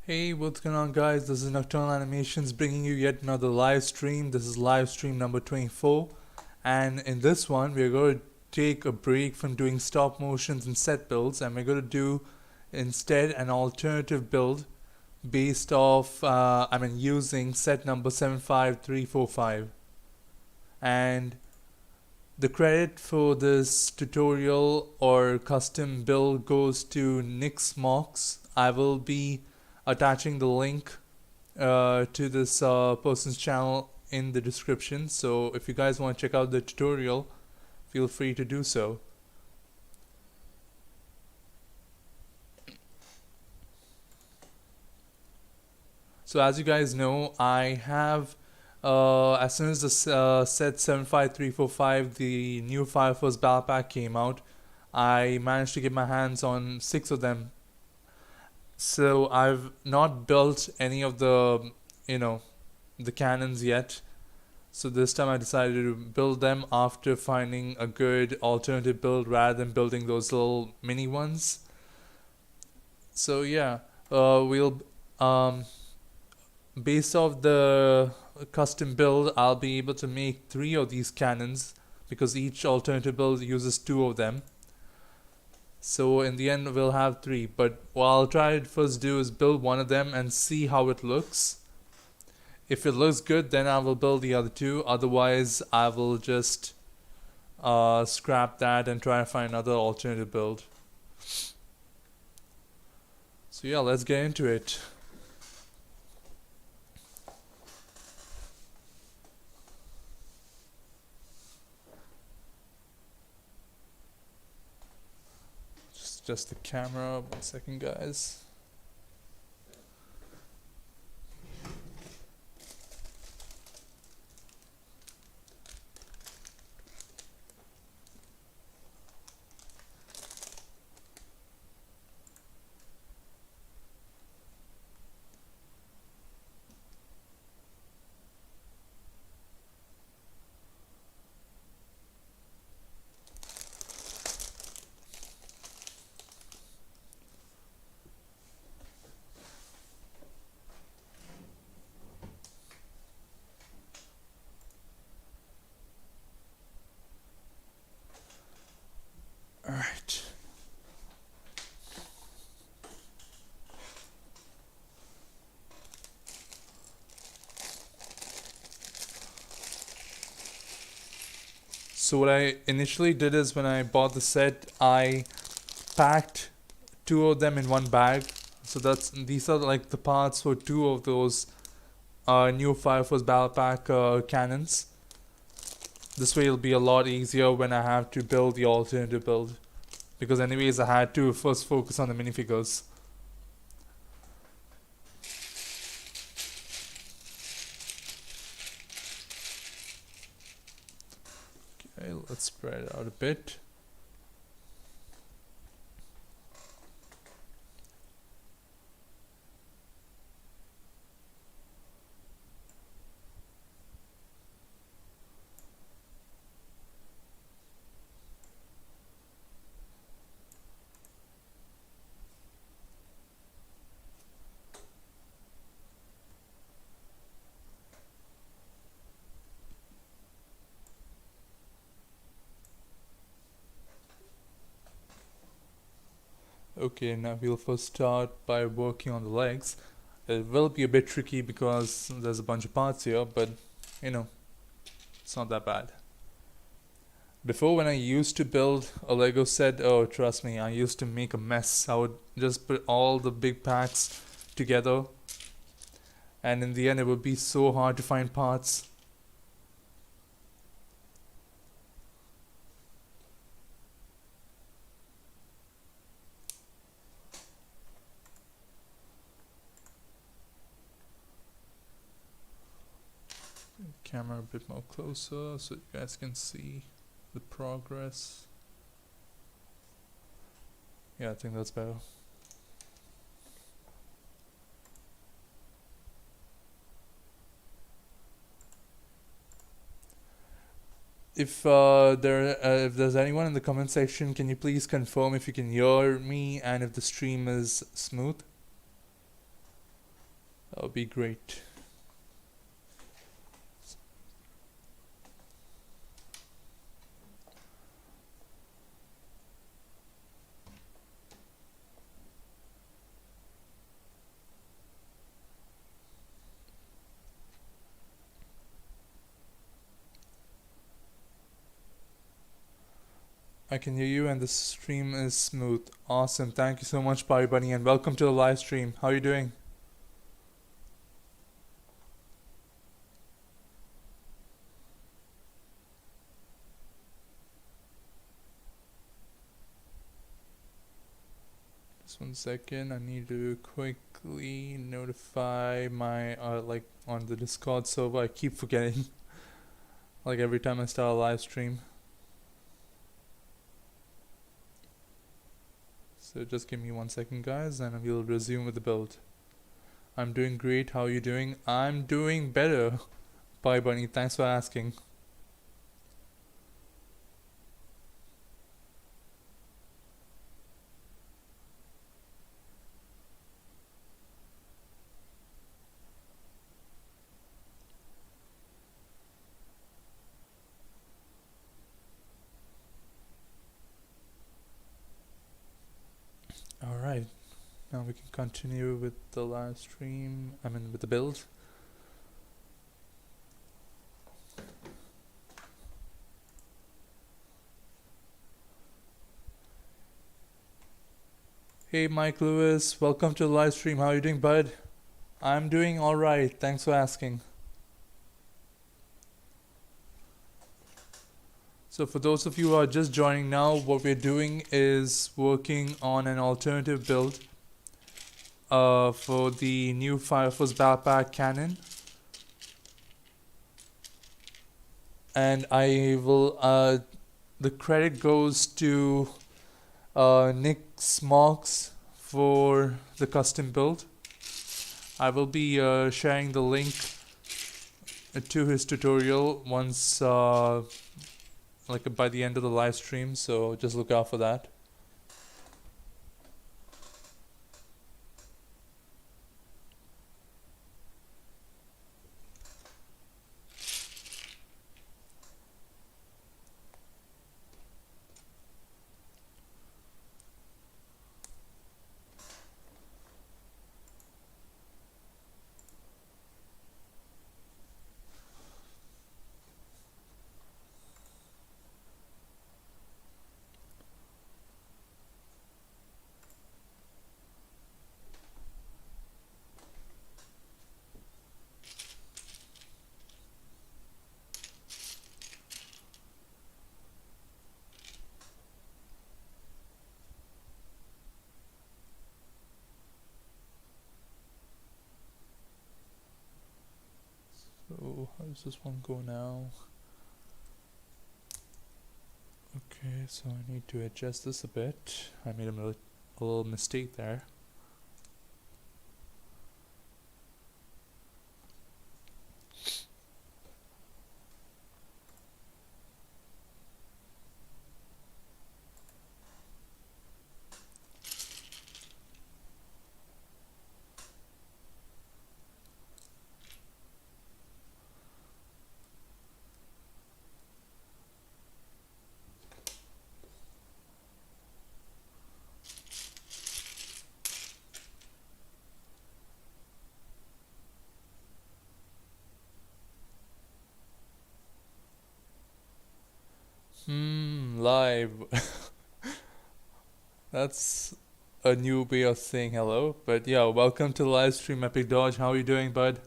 Hey, what's going on, guys? This is Nocturnal Animations bringing you yet another live stream. This is live stream number 24, and in this one, we're going to take a break from doing stop motions and set builds, and we're going to do instead an alternative build based off, using set number 75345. And the credit for this tutorial or custom build goes to Nick's Mocks. I will be attaching the link to this person's channel in the description, so if you guys want to check out the tutorial, feel free to do so. So as you guys know, I have as soon as the set 75345, the new Fire Force Battle Pack came out, I managed to get my hands on 6 of them. So I've not built any of the cannons yet. So this time I decided to build them after finding a good alternative build rather than building those little mini ones. So yeah, we'll based off the custom build, I'll be able to make 3 of these cannons because each alternative build uses 2 of them. So in the end we'll have 3, but what I'll try to first do is build one of them and see how it looks. If it looks good, then I will build the other 2. Otherwise I will just scrap that and try to find another alternative build. So yeah, let's get into it. Just the camera. 1 second, guys. Alright. So what I initially did is when I bought the set, I packed 2 of them in one bag. So these are like the parts for 2 of those new Fire Force Battle Pack cannons. This way it'll be a lot easier when I have to build the alternative build, because anyways I had to first focus on the minifigures. Okay, let's spread it out a bit. Okay, now we'll first start by working on the legs. It will be a bit tricky because there's a bunch of parts here, but it's not that bad. Before, when I used to build a Lego set, oh trust me, I used to make a mess. I would just put all the big packs together, and in the end it would be so hard to find parts. Camera a bit more closer so you guys can see the progress. Yeah, I think that's better. If there's anyone in the comment section, can you please confirm if you can hear me and if the stream is smooth? That would be great. I can hear you and the stream is smooth. Awesome. Thank you so much, Party Bunny, and welcome to the live stream. How are you doing? Just 1 second. I need to quickly notify my like on the Discord server. I keep forgetting. Like every time I start a live stream. So just give me 1 second, guys, and we'll resume with the build. I'm doing great. How are you doing? I'm doing better. Bye, Bunny. Thanks for asking. Alright, now we can continue with the live stream, with the build. Hey Mike Lewis, welcome to the live stream. How are you doing, bud? I'm doing alright, thanks for asking. So for those of you who are just joining now, what we're doing is working on an alternative build for the new Fire Force Battle Pack Cannon. And I will, the credit goes to Nick Smocks for the custom build. I will be sharing the link to his tutorial once like by the end of the live stream, so just look out for that. So how does this one go now? Okay, so I need to adjust this a bit. I made a little mistake there. Live. That's a new way of saying hello. But yeah, welcome to the live stream, Epic Dodge. How are you doing, bud?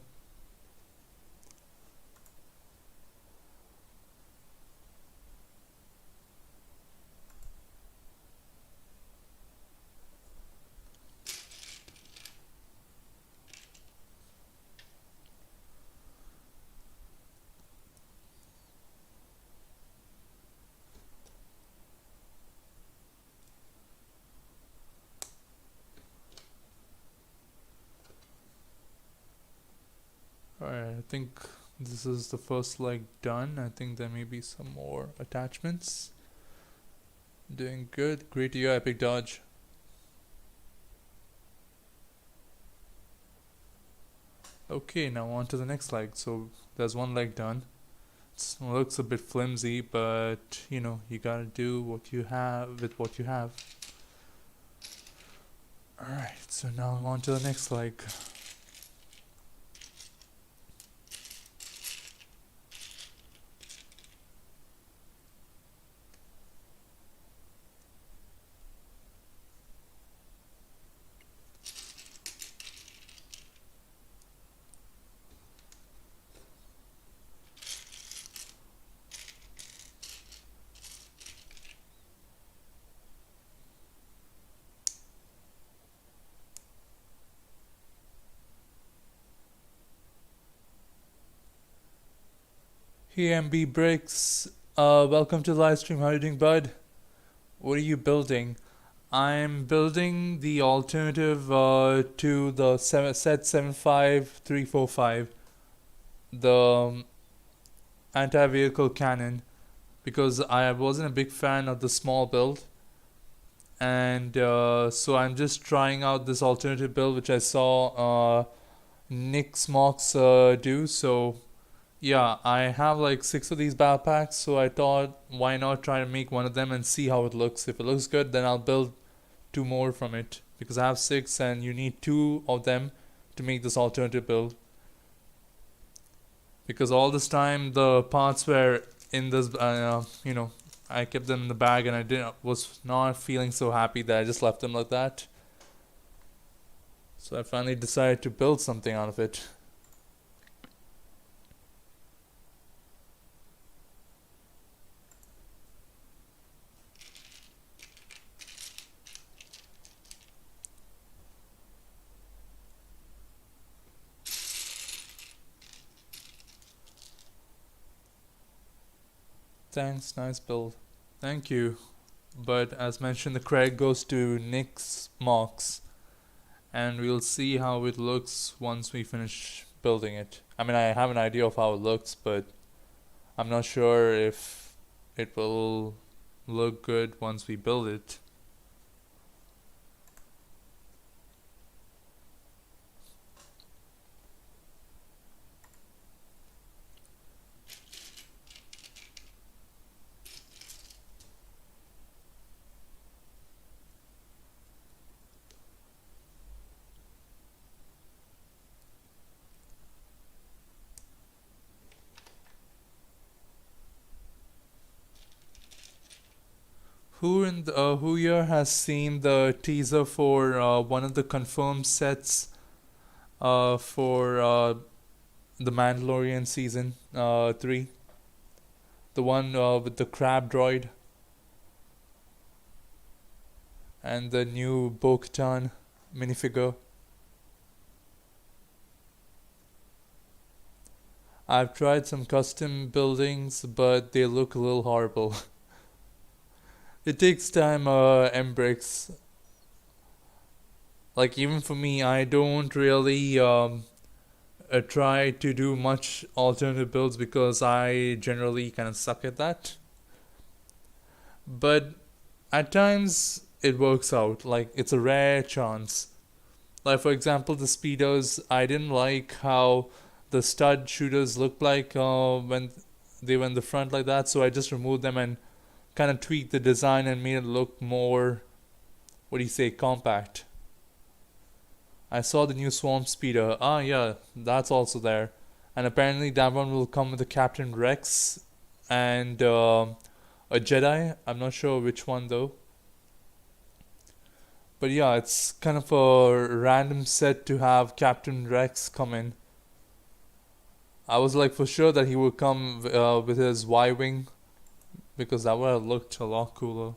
Alright, I think this is the first leg done. I think there may be some more attachments. Doing good. Great to you, Epic Dodge. Okay, now on to the next leg. So there's one leg done. It looks a bit flimsy, but you gotta do what you have with what you have. Alright, so now on to the next leg. Hey MB Bricks, welcome to the live stream. How are you doing, bud? What are you building? I'm building the alternative to the set 75345, the anti-vehicle cannon, because I wasn't a big fan of the small build, and so I'm just trying out this alternative build which I saw Nick Smox do. So yeah, I have like 6 of these battle packs, so I thought why not try to make one of them and see how it looks. If it looks good, then I'll build 2 more from it, because I have 6 and you need 2 of them to make this alternative build. Because all this time the parts were in this, I kept them in the bag and was not feeling so happy that I just left them like that. So I finally decided to build something out of it. Thanks, nice build. Thank you. But as mentioned, the credit goes to Nick's Mox, and we'll see how it looks once we finish building it. I mean, I have an idea of how it looks, but I'm not sure if it will look good once we build it. Who here has seen the teaser for one of the confirmed sets for the Mandalorian season 3? The one with the crab droid and the new Bo-Katan minifigure. I've tried some custom buildings, but they look a little horrible. It takes time, Mbrix. Like, even for me, I don't really try to do much alternative builds because I generally kind of suck at that. But at times it works out. Like, it's a rare chance. Like, for example, the speeders, I didn't like how the stud shooters looked like when they were in the front like that, so I just removed them and kind of tweaked the design and made it look more, compact. I saw the new Swarm Speeder. Ah, yeah, that's also there. And apparently that one will come with a Captain Rex and a Jedi. I'm not sure which one though. But yeah, it's kind of a random set to have Captain Rex come in. I was like for sure that he would come with his Y-Wing, because that would have looked a lot cooler.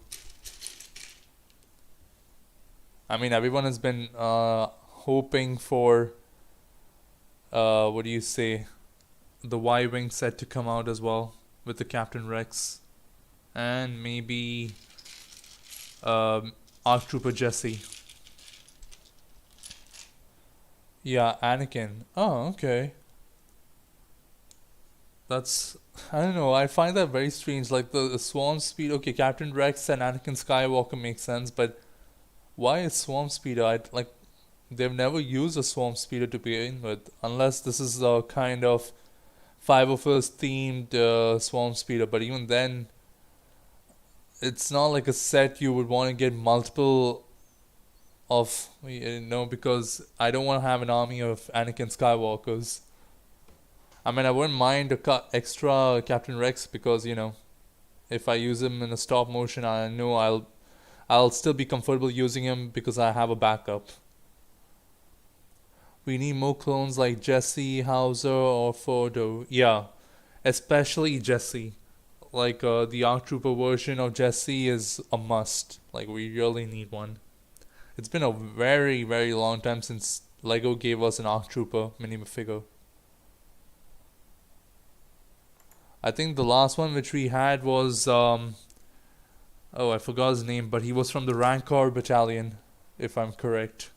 I mean, everyone has been hoping for, the Y-Wing set to come out as well, with the Captain Rex. And maybe ARC Trooper Jesse. Yeah, Anakin. Oh, okay. That's, I don't know, I find that very strange. Like the Swarm Speed, okay, Captain Rex and Anakin Skywalker makes sense, but why is Swarm Speeder? they've never used a swarm speeder to begin with, unless this is a kind of Five of Us themed swarm speeder. But even then, it's not like a set you would want to get multiple of, because I don't want to have an army of Anakin Skywalkers. I mean, I wouldn't mind a extra Captain Rex because if I use him in a stop motion, I know I'll still be comfortable using him because I have a backup. We need more clones like Jesse, Hauser, or Frodo. Yeah, especially Jesse. Like the ARC Trooper version of Jesse is a must. Like we really need one. It's been a very, very long time since Lego gave us an ARC Trooper minifigure. I think the last one which we had was oh, I forgot his name, but he was from the Rancor Battalion, if I'm correct.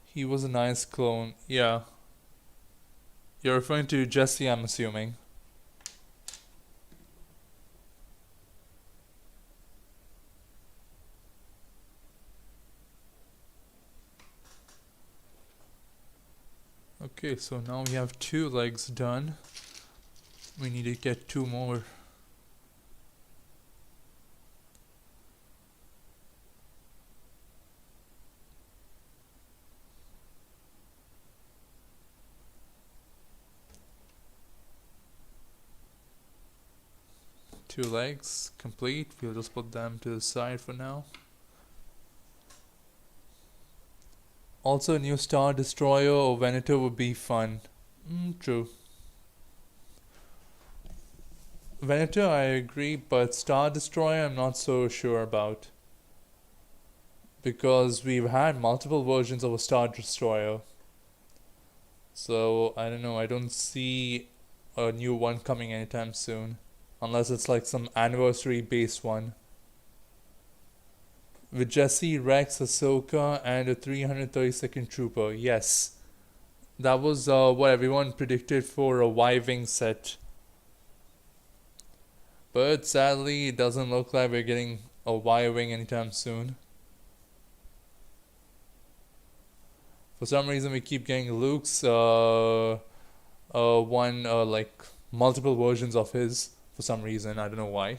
He was a nice clone. Yeah. You're referring to Jesse, I'm assuming. Okay, so now we have 2 legs done. We need to get 2 more. Two legs complete. We'll just put them to the side for now. Also, a new Star Destroyer or Venator would be fun. True. Venator, I agree, but Star Destroyer, I'm not so sure about. Because we've had multiple versions of a Star Destroyer. So, I don't know, I don't see a new one coming anytime soon. Unless it's like some anniversary based one. With Jesse, Rex, Ahsoka, and a 332nd Trooper. Yes. That was what everyone predicted for a Y-Wing set. But sadly, it doesn't look like we're getting a Y-Wing anytime soon. For some reason, we keep getting Luke's like multiple versions of his. For some reason, I don't know why.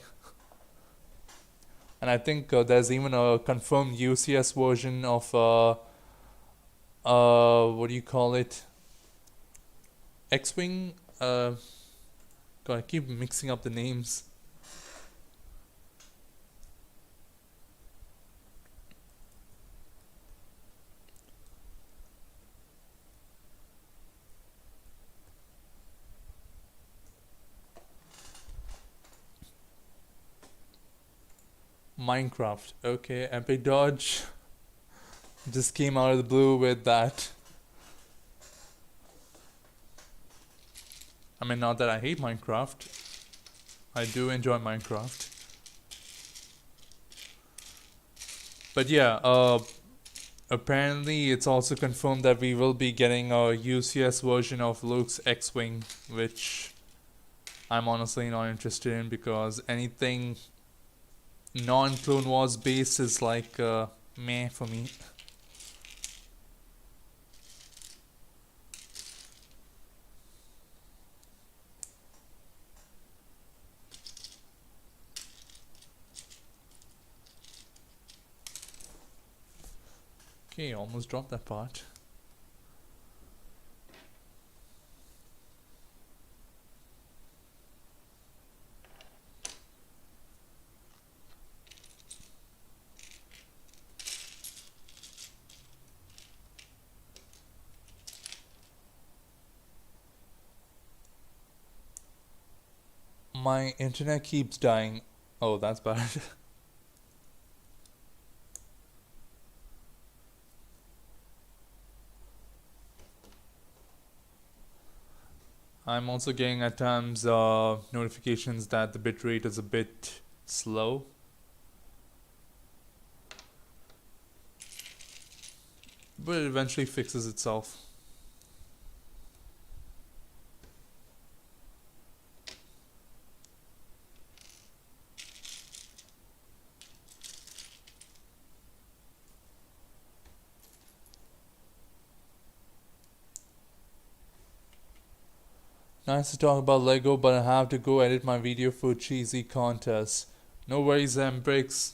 And I think there's even a confirmed UCS version of what do you call it? X-Wing? God, I keep mixing up the names. Minecraft. Okay, Epic Dodge just came out of the blue with that. I mean, not that I hate Minecraft. I do enjoy Minecraft. But yeah, apparently it's also confirmed that we will be getting a UCS version of Luke's X-Wing, which I'm honestly not interested in because anything non-Clone Wars based is like meh for me. Okay, almost dropped that part. My internet keeps dying. Oh, that's bad. I'm also getting at times notifications that the bitrate is a bit slow. But it eventually fixes itself. Nice to talk about Lego, but I have to go edit my video for cheesy contest. No worries, Bricks.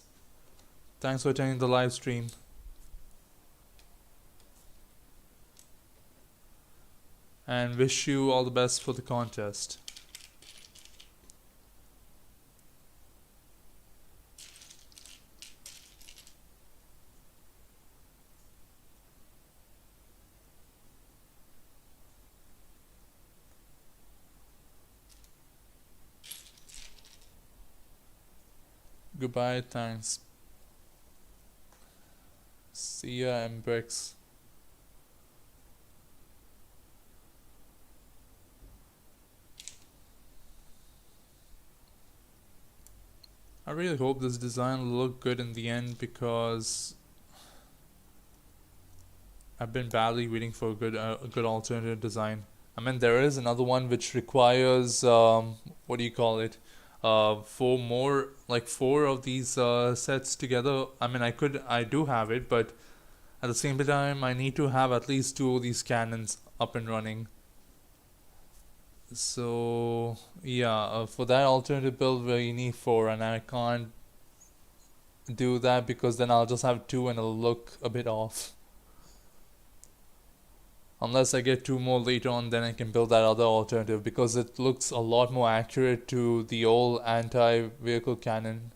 Thanks for attending the live stream. And wish you all the best for the contest. Goodbye, thanks. See ya, Bricks. I really hope this design will look good in the end, because I've been badly waiting for a good alternative design. I mean, there is another one which requires what do you call it? Four of these sets together. I mean, I do have it, but at the same time, I need to have at least 2 of these cannons up and running. So yeah, for that alternative build where you need 4, and I can't do that because then I'll just have 2 and it'll look a bit off. Unless I get 2 more later on, then I can build that other alternative, because it looks a lot more accurate to the old anti-vehicle cannon.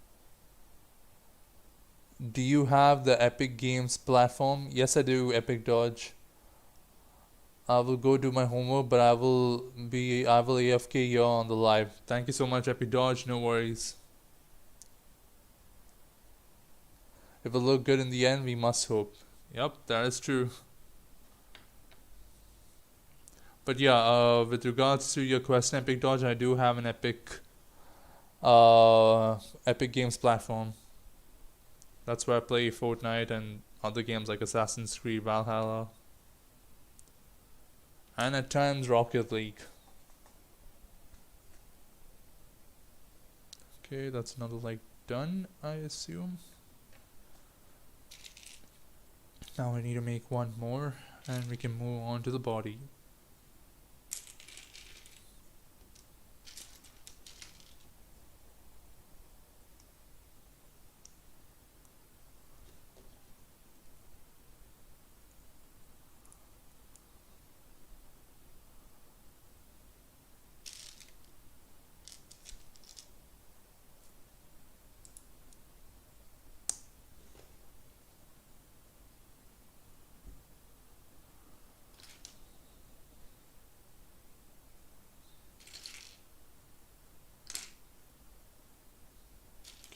Do you have the Epic Games platform? Yes, I do, Epic Dodge. I will go do my homework, but I will AFK here on the live. Thank you so much, Epic Dodge, no worries. If it look good in the end, we must hope. Yep, that is true. But yeah, with regards to your question, Epic Dodge, I do have an Epic Games platform. That's where I play Fortnite and other games like Assassin's Creed Valhalla. And at times Rocket League. Okay, that's another like done, I assume. Now I need to make one more and we can move on to the body.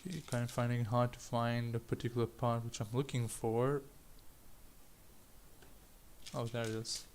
Okay, kind of finding it hard to find a particular part which I'm looking for. Oh, there it is.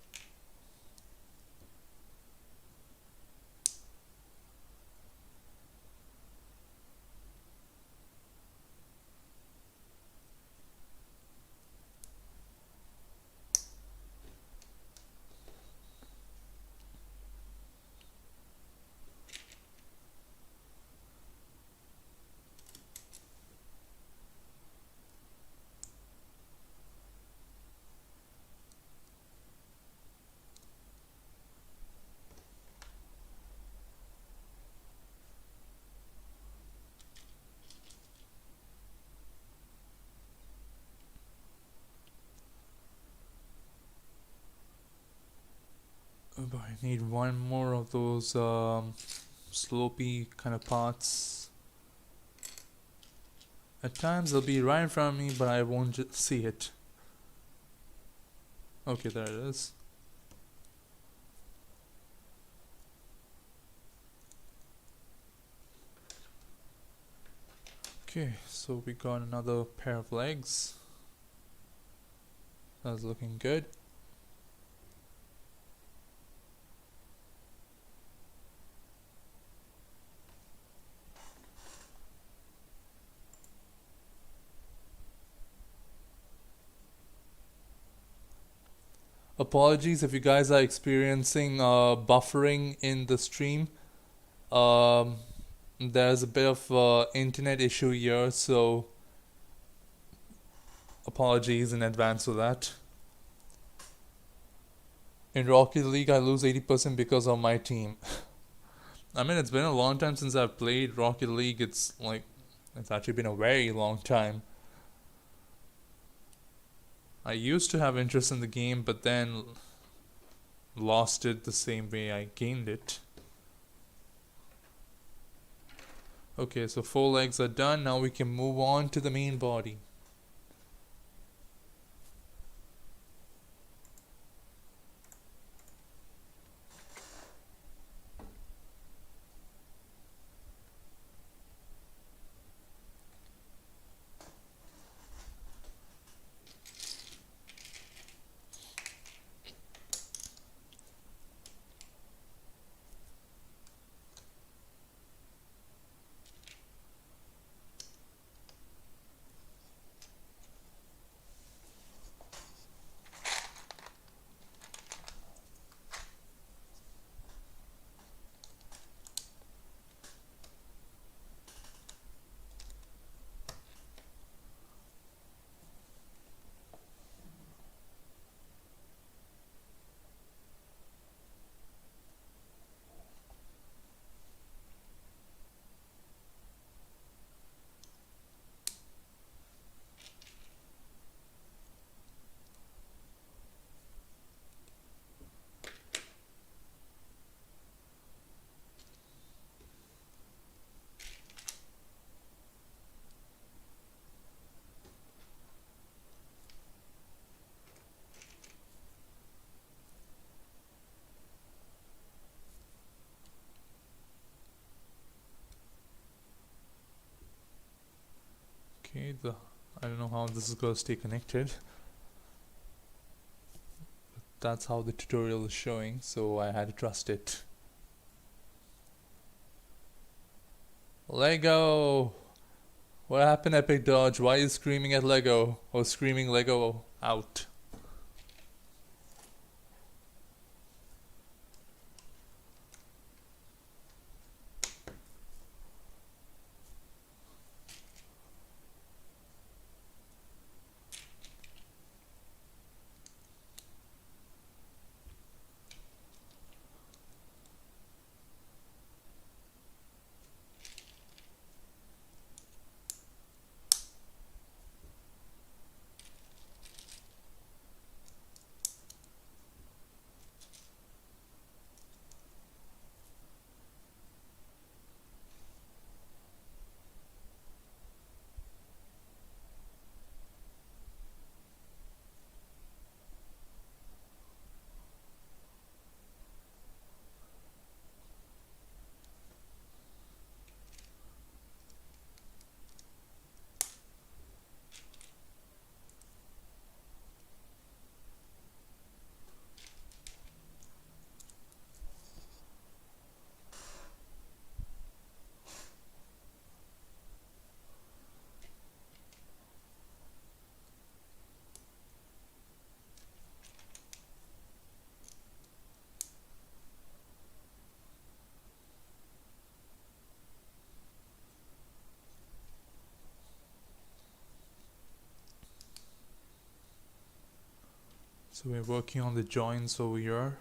Oh, but I need one more of those slopey kind of parts. At times they'll be right in front of me, but I won't see it. Okay, there it is. Okay, so we got another pair of legs. That's looking good. Apologies if you guys are experiencing buffering in the stream. There's a bit of internet issue here, so apologies in advance for that. In Rocket League, I lose 80% because of my team. I mean, it's been a long time since I've played Rocket League. It's actually been a very long time. I used to have interest in the game, but then lost it the same way I gained it. Okay, so 4 legs are done. Now we can move on to the main body. Okay, I don't know how this is going to stay connected. That's how the tutorial is showing, so I had to trust it. Lego! What happened, Epic Dodge? Why are you screaming at Lego? Or screaming Lego out? So we're working on the joints over here.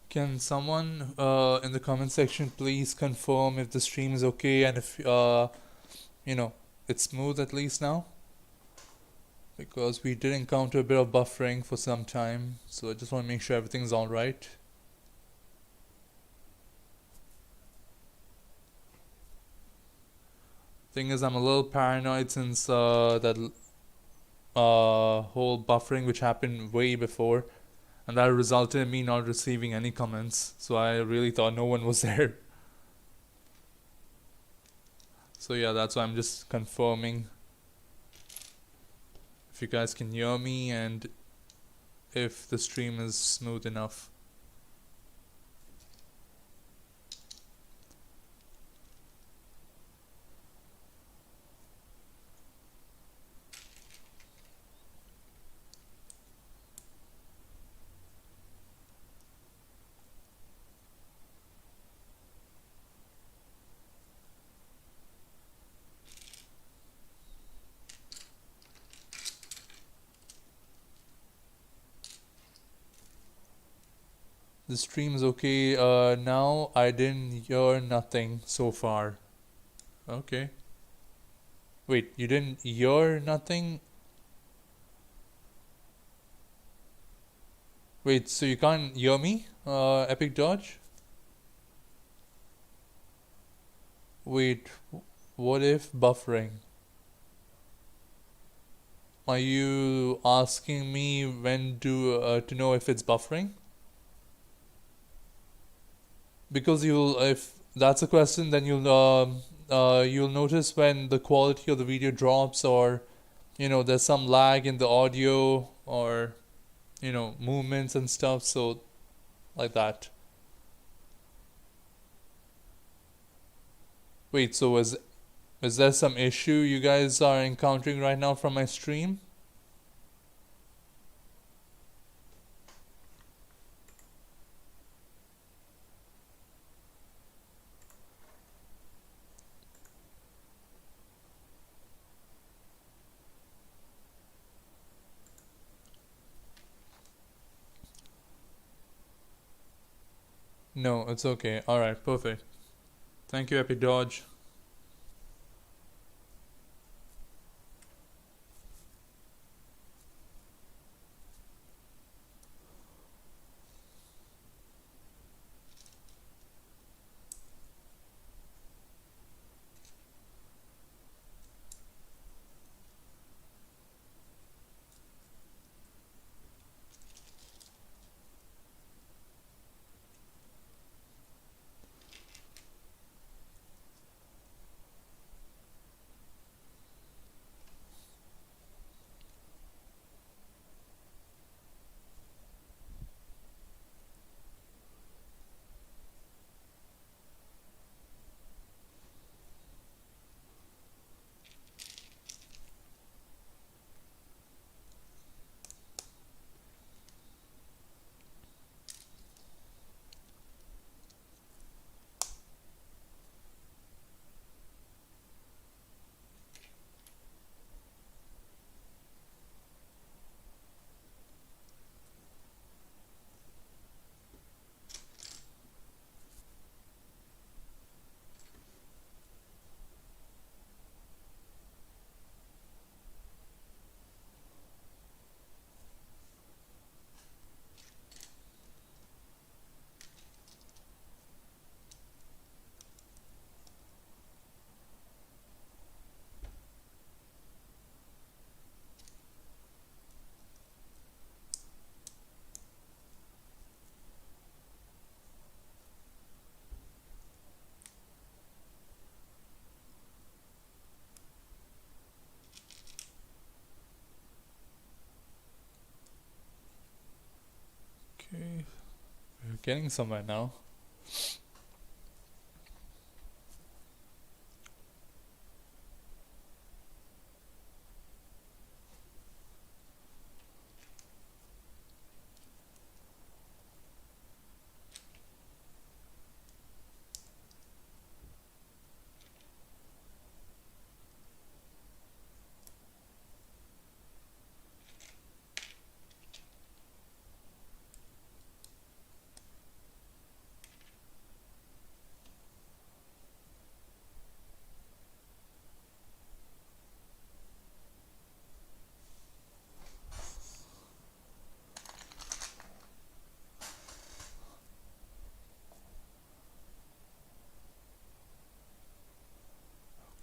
Can someone in the comment section please confirm if the stream is okay and if you know it's smooth at least now? Because we did encounter a bit of buffering for some time, so I just want to make sure everything's all right. Thing is, I'm a little paranoid since that whole buffering which happened way before. and that resulted in me not receiving any comments. So I really thought no one was there. So yeah, that's why I'm just confirming if you guys can hear me and if the stream is smooth enough. The stream is okay. Now I didn't hear nothing so far. Okay. Wait, you didn't hear nothing? Wait, so you can't hear me, Epic Dodge? Wait, what if buffering? Are you asking me when to know if it's buffering? Because if that's a question, then you'll notice when the quality of the video drops, or there's some lag in the audio, or movements and stuff. So like that. Wait, so is there some issue you guys are encountering right now from my stream? No, it's okay. Alright, perfect. Thank you, Epic Dodge. Okay, we're getting somewhere now.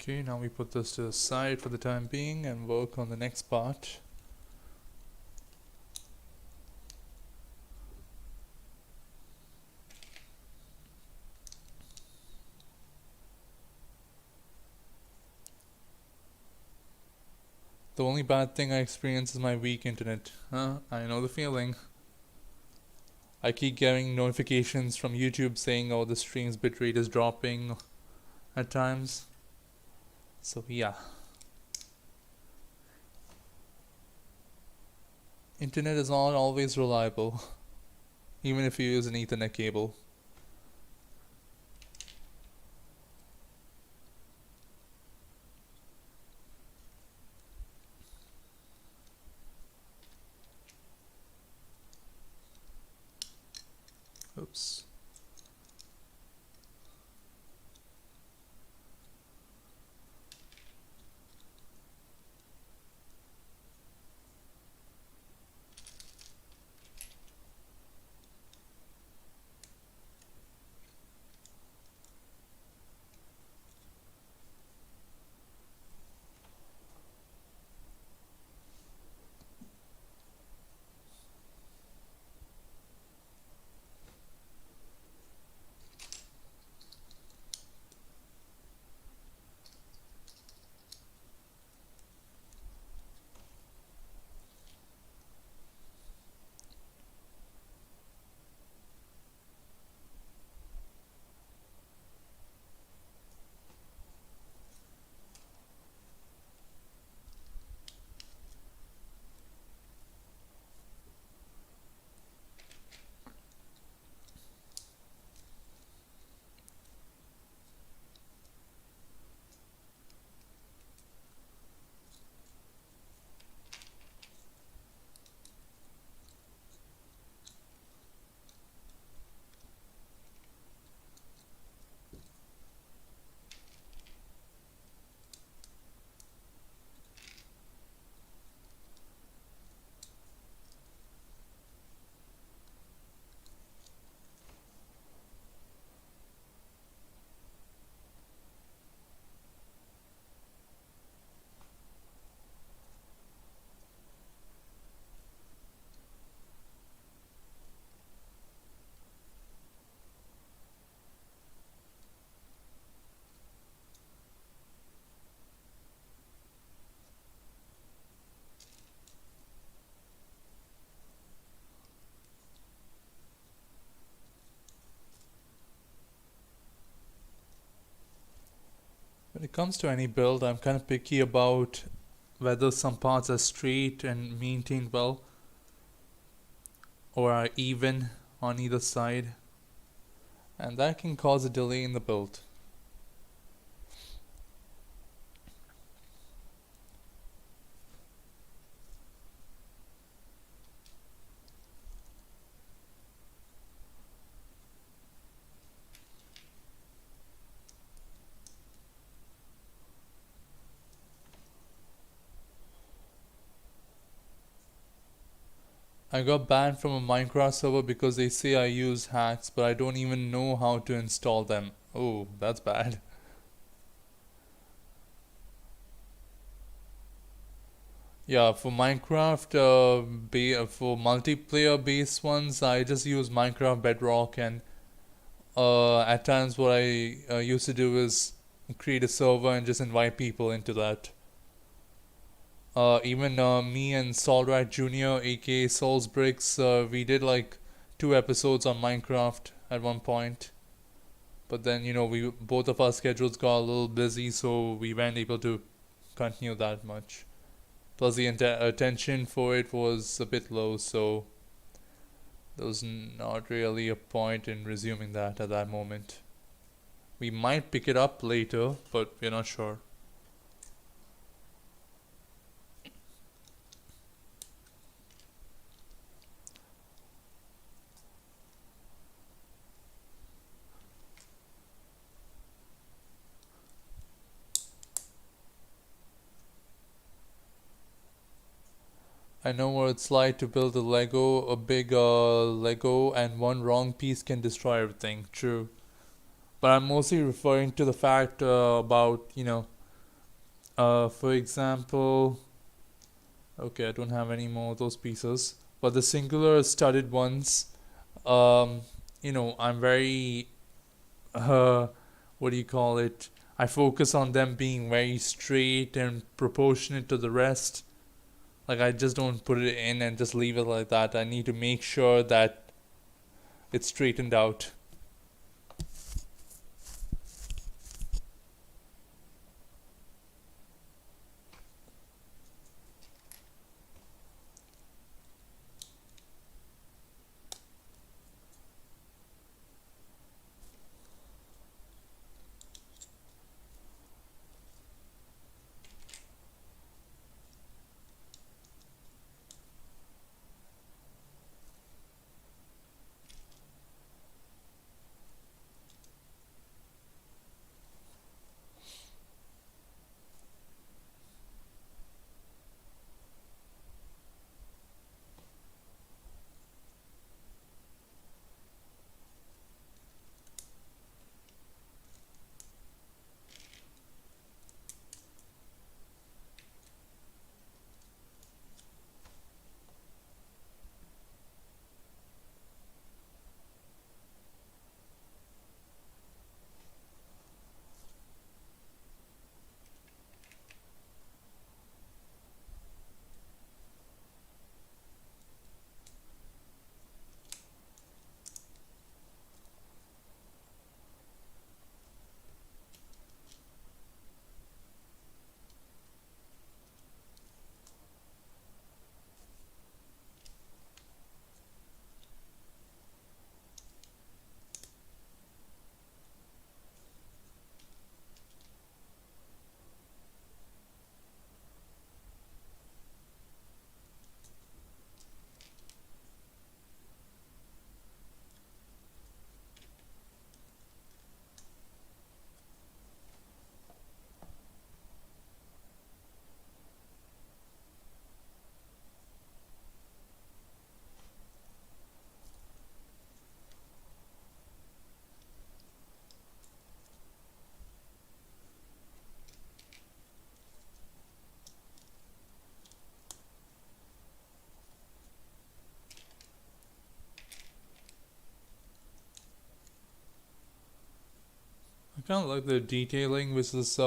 Okay, now we put this to the side for the time being and work on the next part. The only bad thing I experience is my weak internet. I know the feeling. I keep getting notifications from YouTube saying, oh, the stream's bitrate is dropping at times. So, yeah. Internet is not always reliable, even if you use an Ethernet cable. Oops. When it comes to any build, I'm kind of picky about whether some parts are straight and maintained well or are even on either side, and that can cause a delay in the build. I got banned from a Minecraft server because they say I use hacks, but I don't even know how to install them. Oh, that's bad. Yeah, for Minecraft, for multiplayer based ones, I just use Minecraft Bedrock, and at times what I used to do is create a server and just invite people into that. Even me and Solrat Jr., aka Souls Bricks, we did like 2 episodes on Minecraft at one point. But then, we both of our schedules got a little busy, so we weren't able to continue that much. Plus, the attention for it was a bit low, so there was not really a point in resuming that at that moment. We might pick it up later, but we're not sure. I know what it's like to build a big Lego, and one wrong piece can destroy everything. True. But I'm mostly referring to the fact about, for example, okay, I don't have any more of those pieces, but the singular studded ones, um, I'm very, uh, what do you call it? I focus on them being very straight and proportionate to the rest. Like, I just don't put it in and just leave it like that. I need to make sure that it's straightened out. I kind of like the detailing which this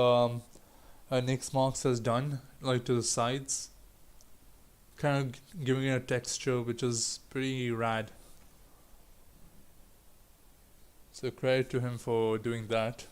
Nix Marks has done, like to the sides, kind of giving it a texture which is pretty rad. So credit to him for doing that.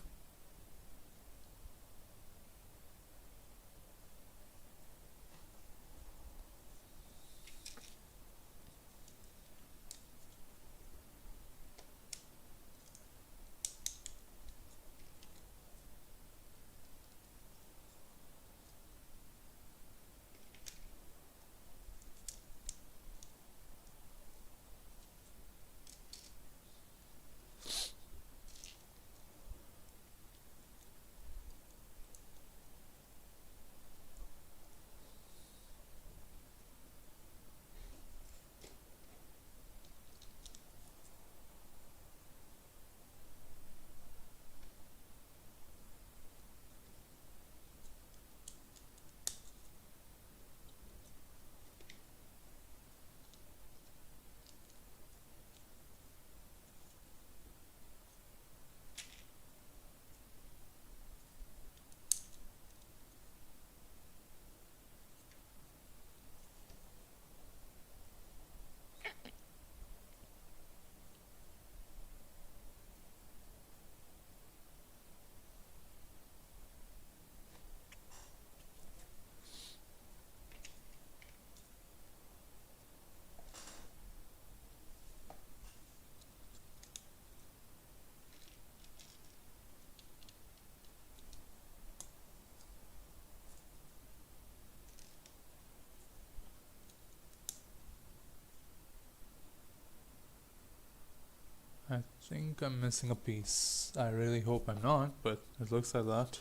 I think I'm missing a piece. I really hope I'm not, but it looks like that.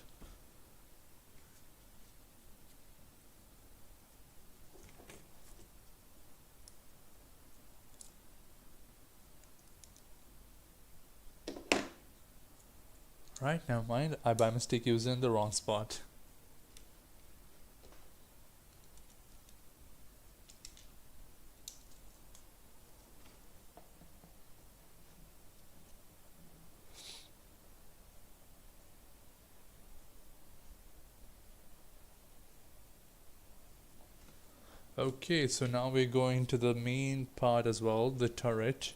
Right, never mind. I by mistake used it in the wrong spot. Okay, so now we're going to the main part as well, the turret.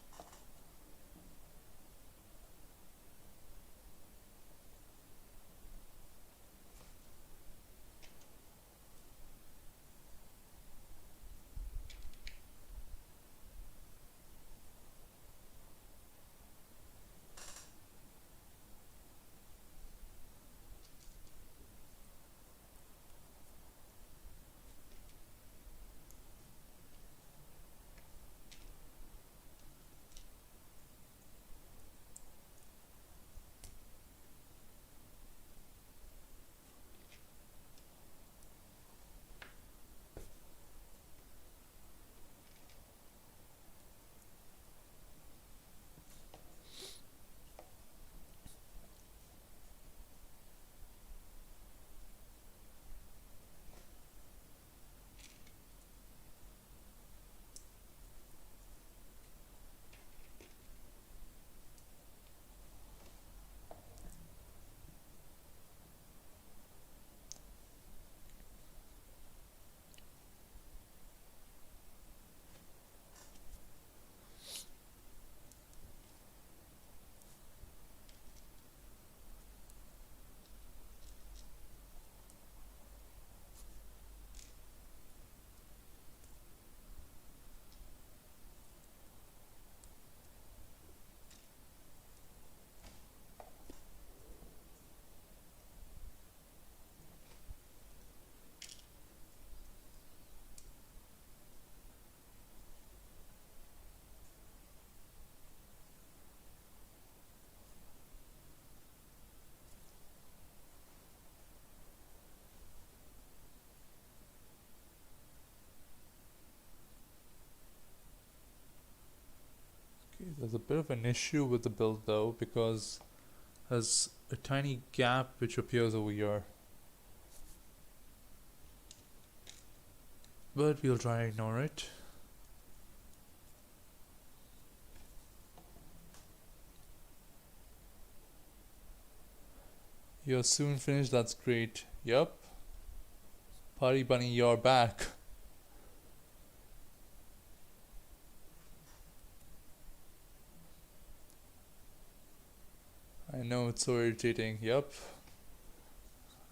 Okay, there's a bit of an issue with the build though, because there's a tiny gap which appears over here. But we'll try to ignore it. You're soon finished, that's great. Yup. Party Bunny, you're back. I know, it's so irritating. Yup.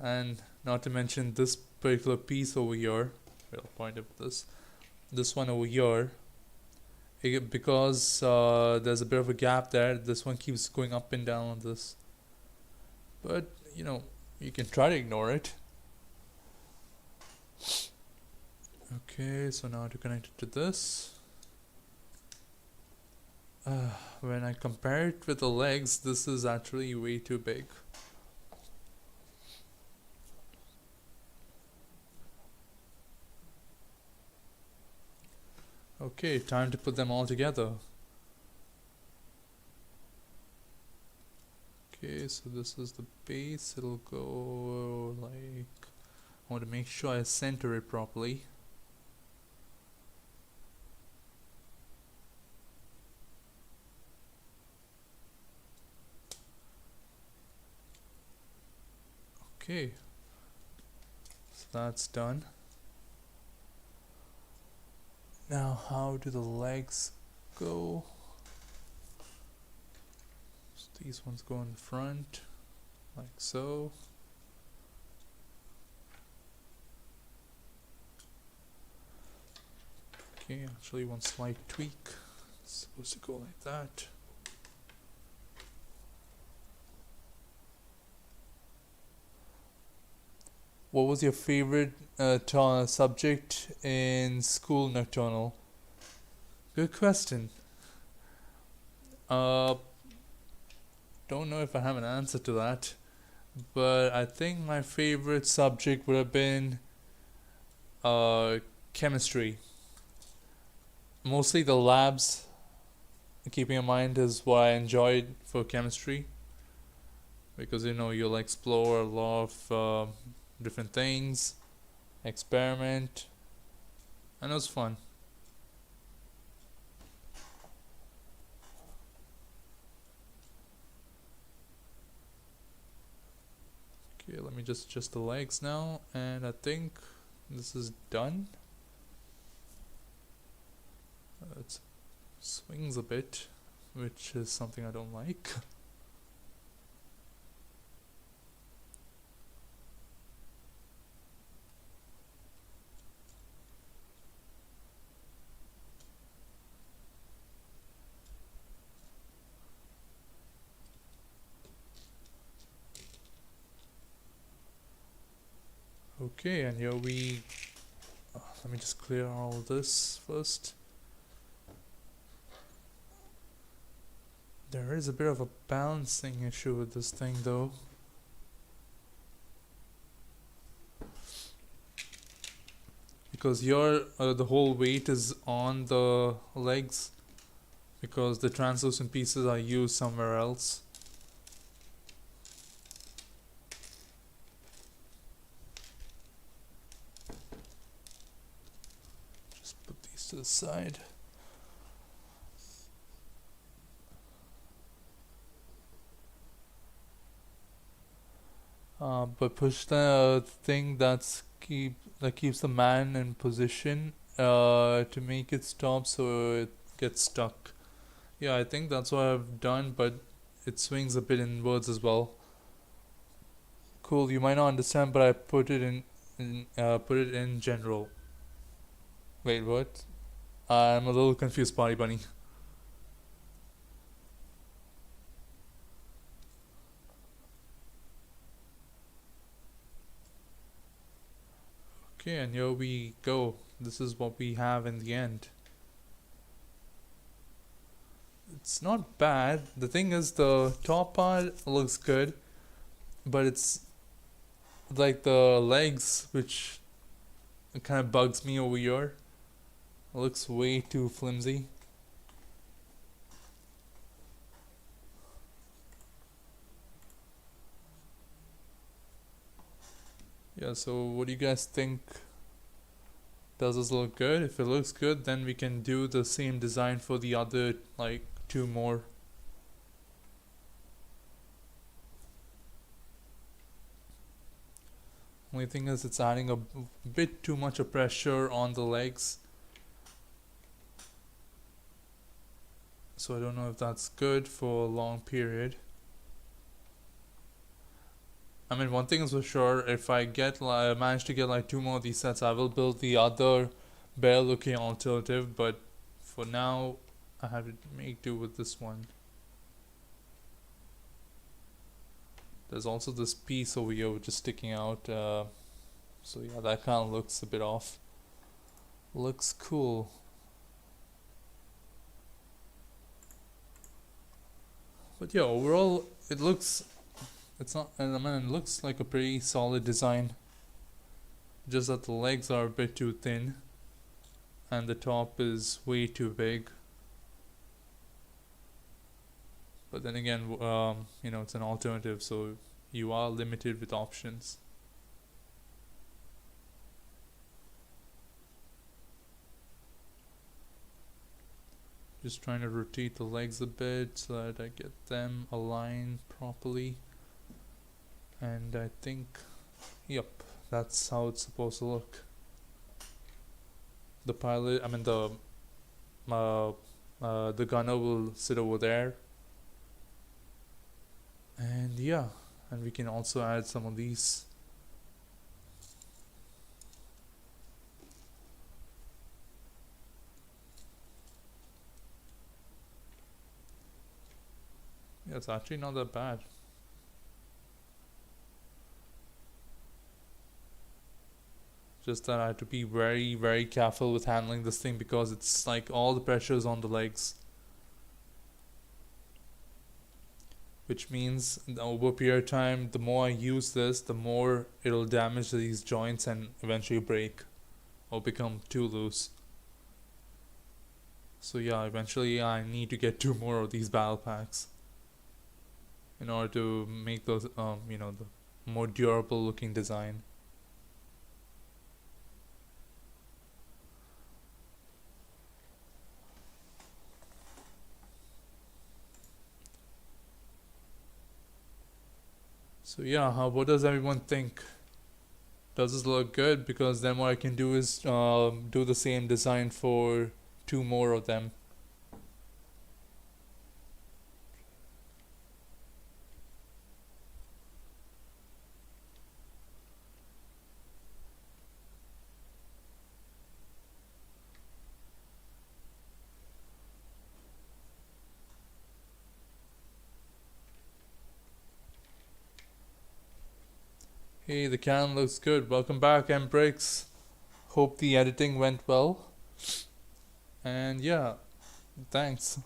And not to mention this particular piece over here. I'll point at this one over here. Because there's a bit of a gap there, this one keeps going up and down on this. But, you know, you can try to ignore it. Okay, so now to connect it to this. When I compare it with the legs, this is actually way too big. Okay, time to put them all together. Okay, so this is the base. It'll go like... I want to make sure I center it properly. Okay, so that's done. Now how do the legs go? So these ones go in the front, like so. Okay, actually one slight tweak. It's supposed to go like that. What was your favorite subject in school, Nocturnal? Good question. Don't know if I have an answer to that, but I think my favorite subject would have been chemistry. Mostly the labs, keeping in mind, is what I enjoyed for chemistry, because you know you'll explore a lot of different things, experiment, and it was fun. Okay, let me just adjust the legs now, and I think this is done. It swings a bit, which is something I don't like. Okay, and here we let me just clear all this first. There is a bit of a balancing issue with this thing though. Because here the whole weight is on the legs, because the translucent pieces are used somewhere else. Just put these to the side. But push the thing that keeps the man in position to make it stop, so it gets stuck. Yeah, I think that's what I've done, but it swings a bit inwards as well. Cool. You might not understand, but I put it in general. Wait, what? I'm a little confused, Party Bunny. Okay, and here we go. This is what we have in the end. It's not bad. The thing is, the top part looks good, but it's like the legs, which kind of bugs me over here. It looks way too flimsy. Yeah, so what do you guys think? Does this look good? If it looks good, then we can do the same design for the other, like, two more. Only thing is, it's adding a bit too much of pressure on the legs. So I don't know if that's good for a long period. I mean, one thing is for sure, if I manage to get like two more of these sets, I will build the other bear looking alternative, but for now I have to make do with this one. There's also this piece over here which is sticking out, so yeah, that kind of looks a bit off. Looks cool. But yeah, overall it looks, it's not, I mean, it looks like a pretty solid design. Just that the legs are a bit too thin and the top is way too big. But then again, you know, it's an alternative, so you are limited with options. Just trying to rotate the legs a bit so that I get them aligned properly. And I think, yep, that's how it's supposed to look. The pilot, I mean the gunner will sit over there. And yeah, and we can also add some of these. Yeah, it's actually not that bad. Just that I have to be very, very careful with handling this thing because it's like all the pressure is on the legs. Which means over a period of time, the more I use this, the more it'll damage these joints and eventually break or become too loose. So yeah, eventually I need to get two more of these battle packs in order to make those, you know, the more durable looking design. So yeah, what does everyone think? Does this look good? Because then what I can do is do the same design for 2 more of them. Hey, the can looks good. Welcome back, Embrix. Hope the editing went well. And yeah, thanks.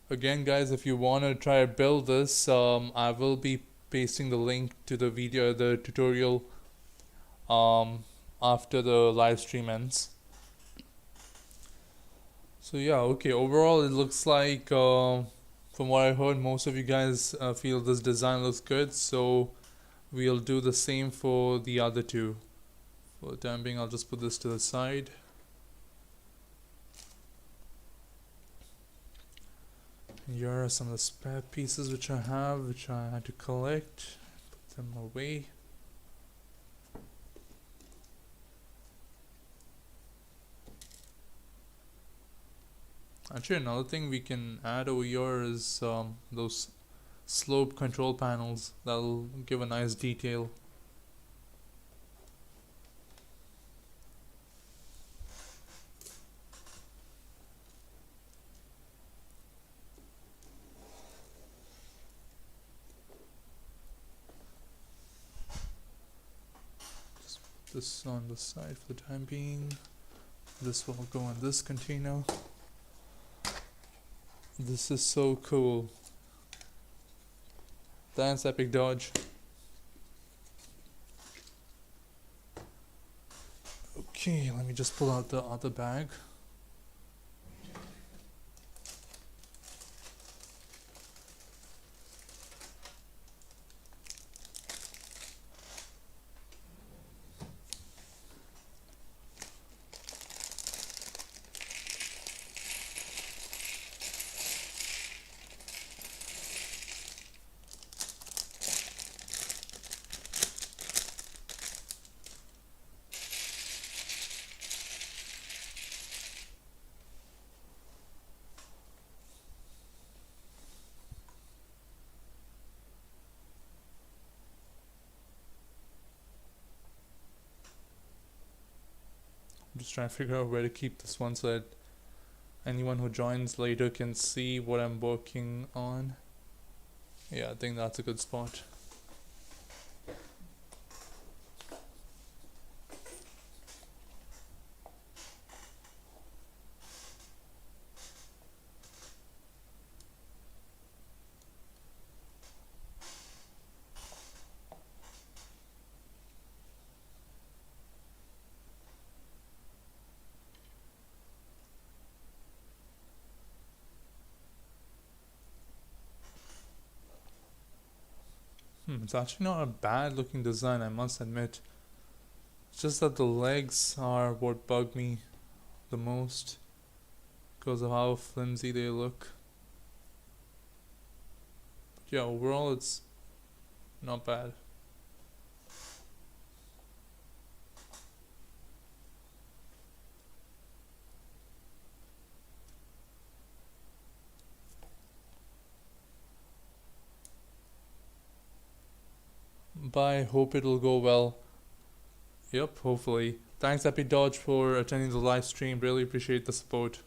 Again, guys, if you want to try to build this, I will be pasting the link to the video, the tutorial, after the live stream ends. So yeah, okay. Overall, it looks like, from what I heard, most of you guys feel this design looks good. So we'll do the same for the other two. For the time being, I'll just put this to the side. Here are some of the spare pieces which I have, which I had to collect. Put them away. Actually, another thing we can add over here is those slope control panels. That'll give a nice detail. Just put this on the side for the time being. This will go in this container. This is so cool. Thanks, Epic Dodge. Okay, let me just pull out the other bag. I'm just trying to figure out where to keep this one so that anyone who joins later can see what I'm working on. Yeah, I think that's a good spot. It's actually not a bad looking design, I must admit. It's just that the legs are what bug me the most because of how flimsy they look. But yeah, overall it's not bad. Bye, hope it'll go well. Yep, hopefully. Thanks Epic Dodge for attending the live stream, really appreciate the support.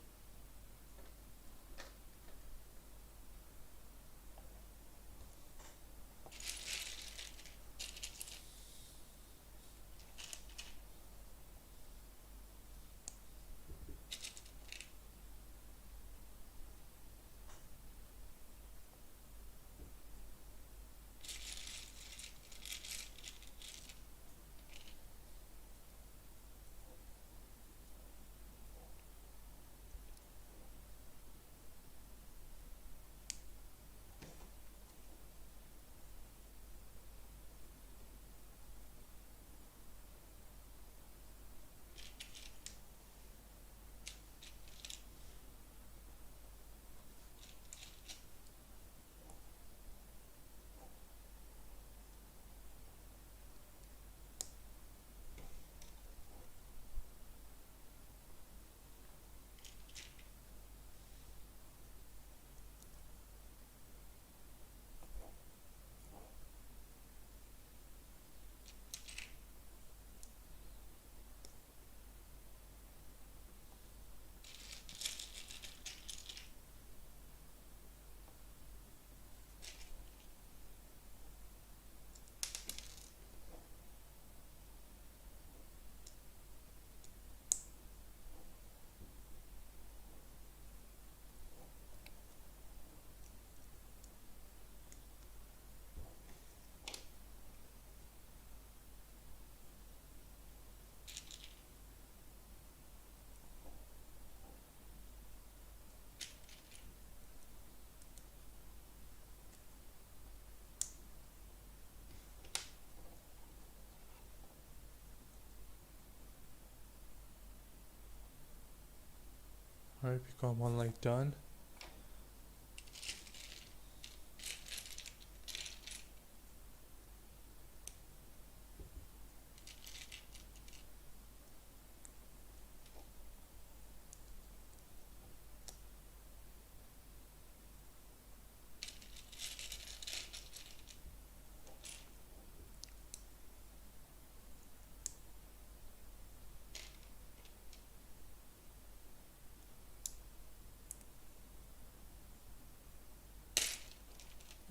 Alright, we got one like done.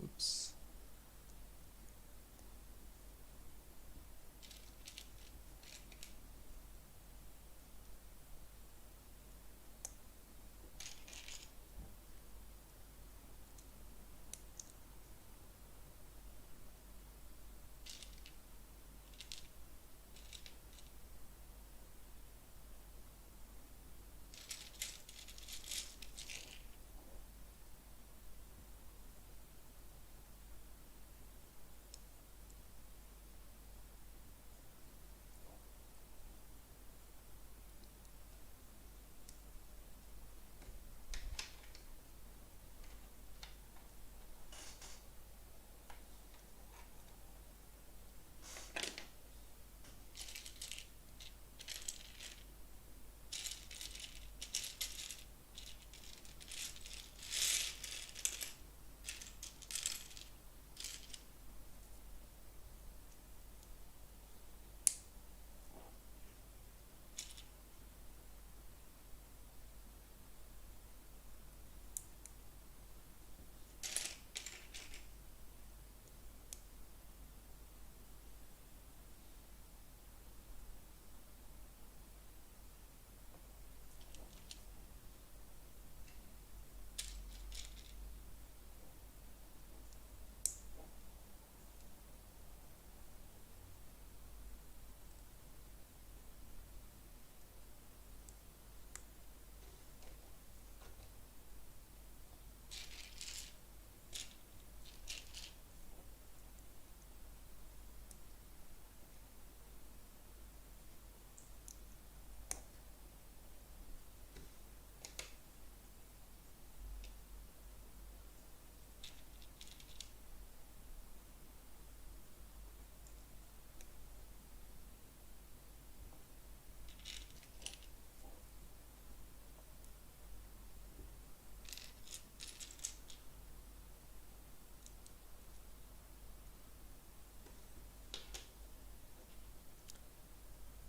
Oops.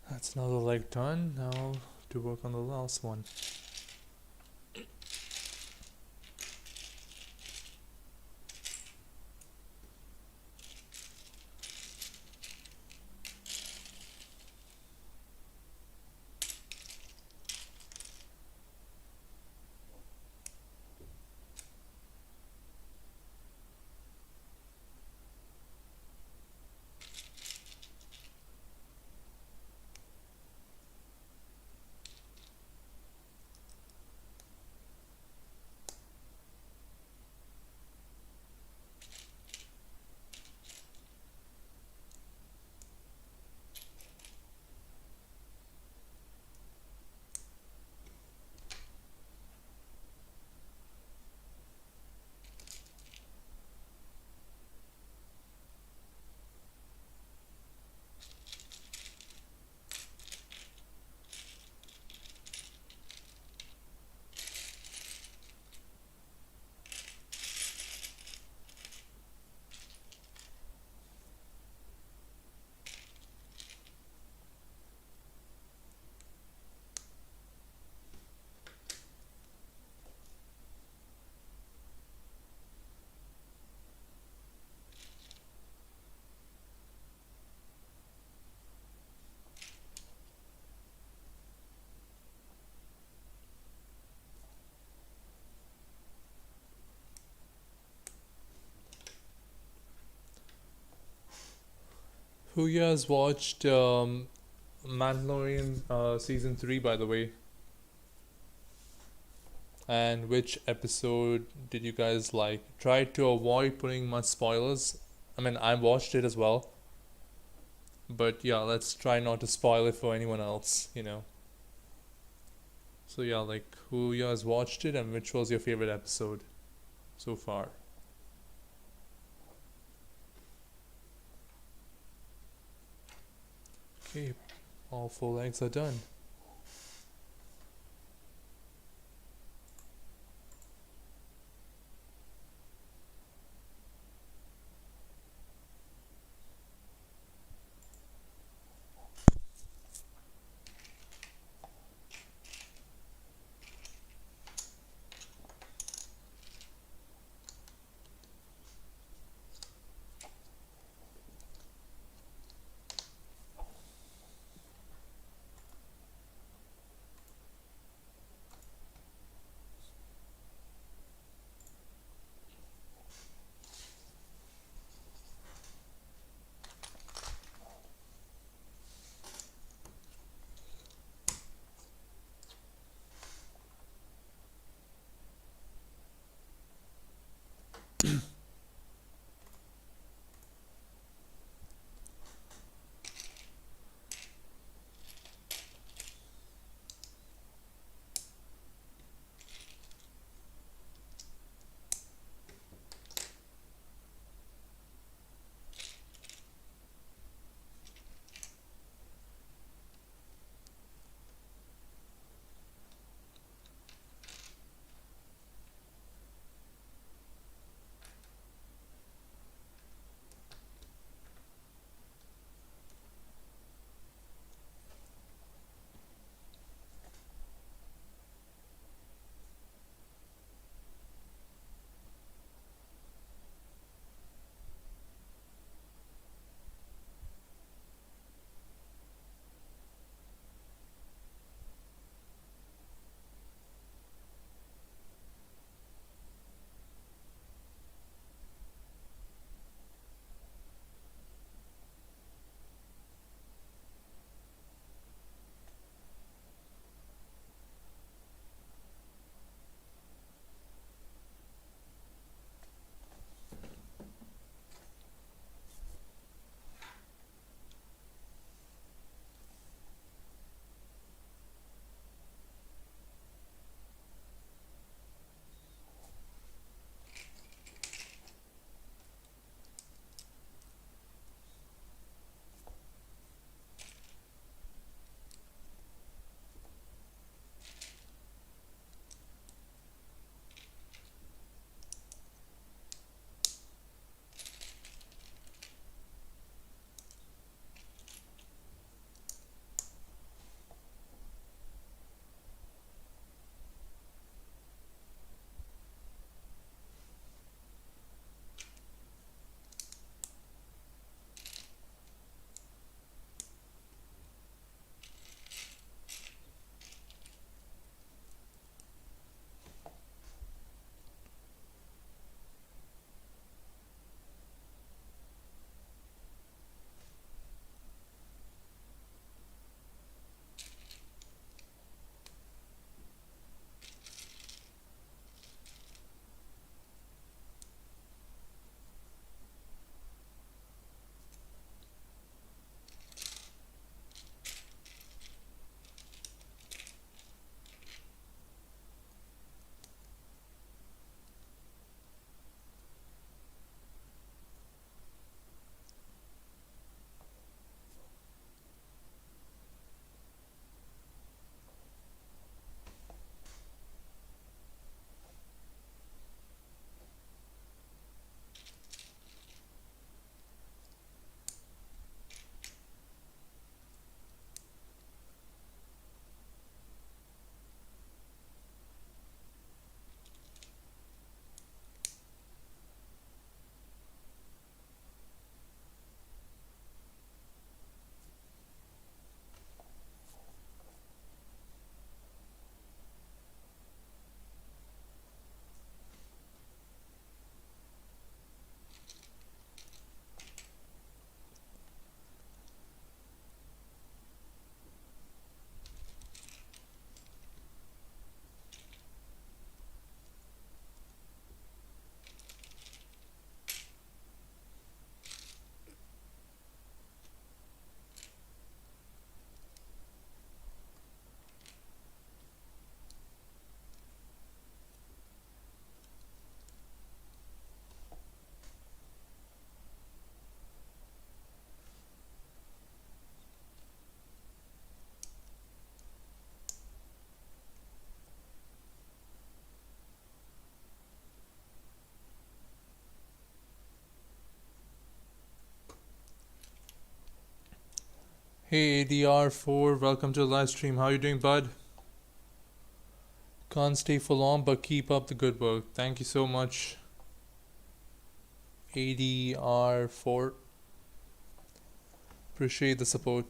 That's another leg done. Now to work on the last one. Who you guys watched Mandalorian season 3, by the way? And which episode did you guys like? Try to avoid putting much spoilers. I mean, I watched it as well, but yeah, let's try not to spoil it for anyone else. So yeah, like who you guys watched it and which was your favorite episode so far? Okay, all four legs are done. Hey ADR4, welcome to the live stream. How you doing, bud? Can't stay for long, but keep up the good work. Thank you so much, ADR4. Appreciate the support.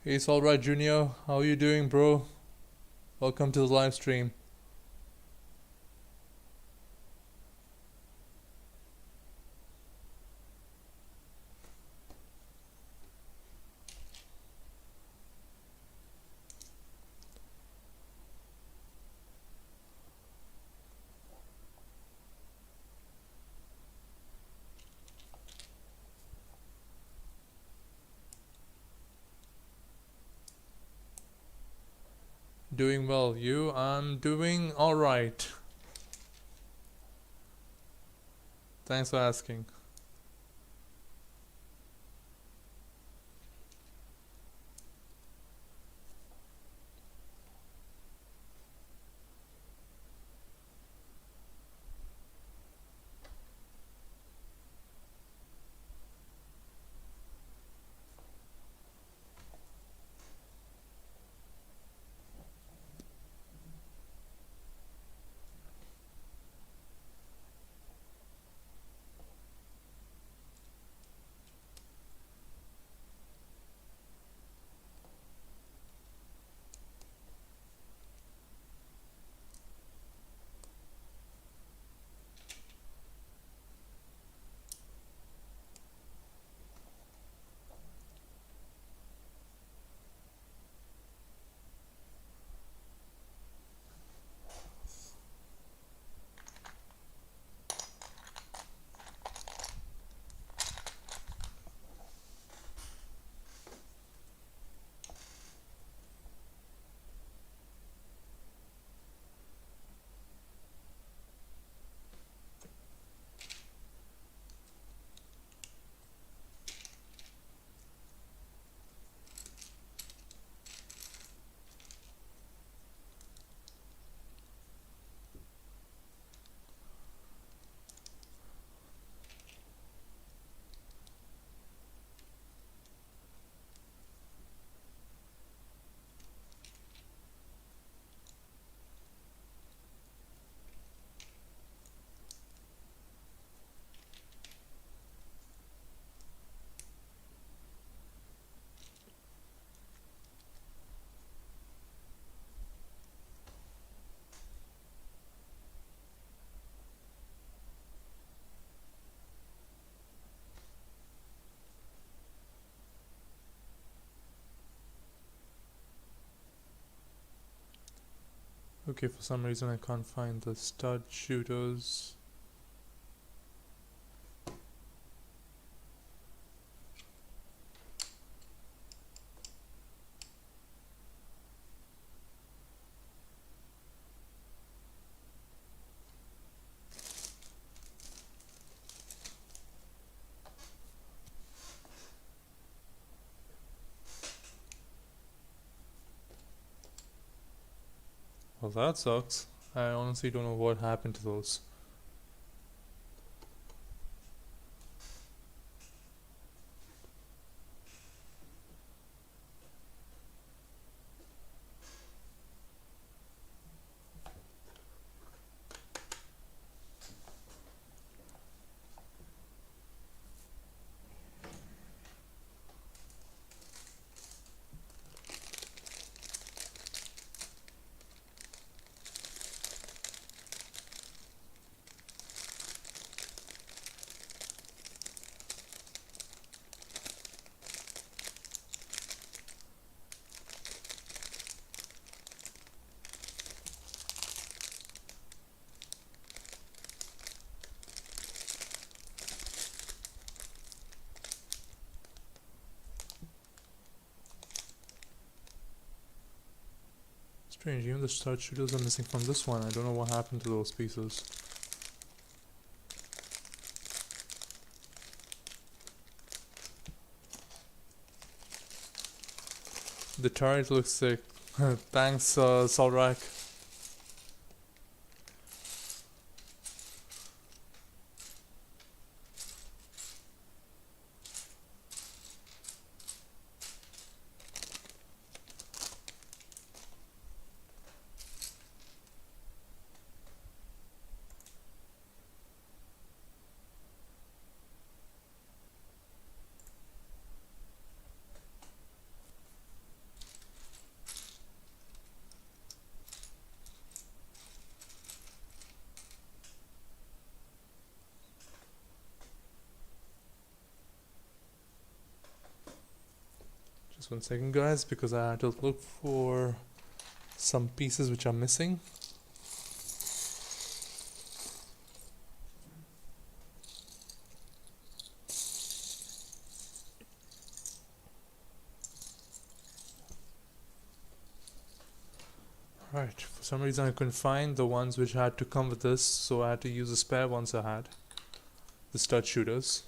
Hey, it's alright, Junior. How you doing, bro? Welcome to the live stream. Doing well. You? I'm doing alright. Thanks for asking. Okay, for some reason I can't find the stud shooters. Well, that sucks. I honestly don't know what happened to those. Strange, even the stud shooters are missing from this one. I don't know what happened to those pieces. The turret looks sick. Thanks, Solrak. Just 1 second, guys, because I had to look for some pieces which are missing. Right, for some reason I couldn't find the ones which had to come with this, so I had to use the spare ones I had. The stud shooters.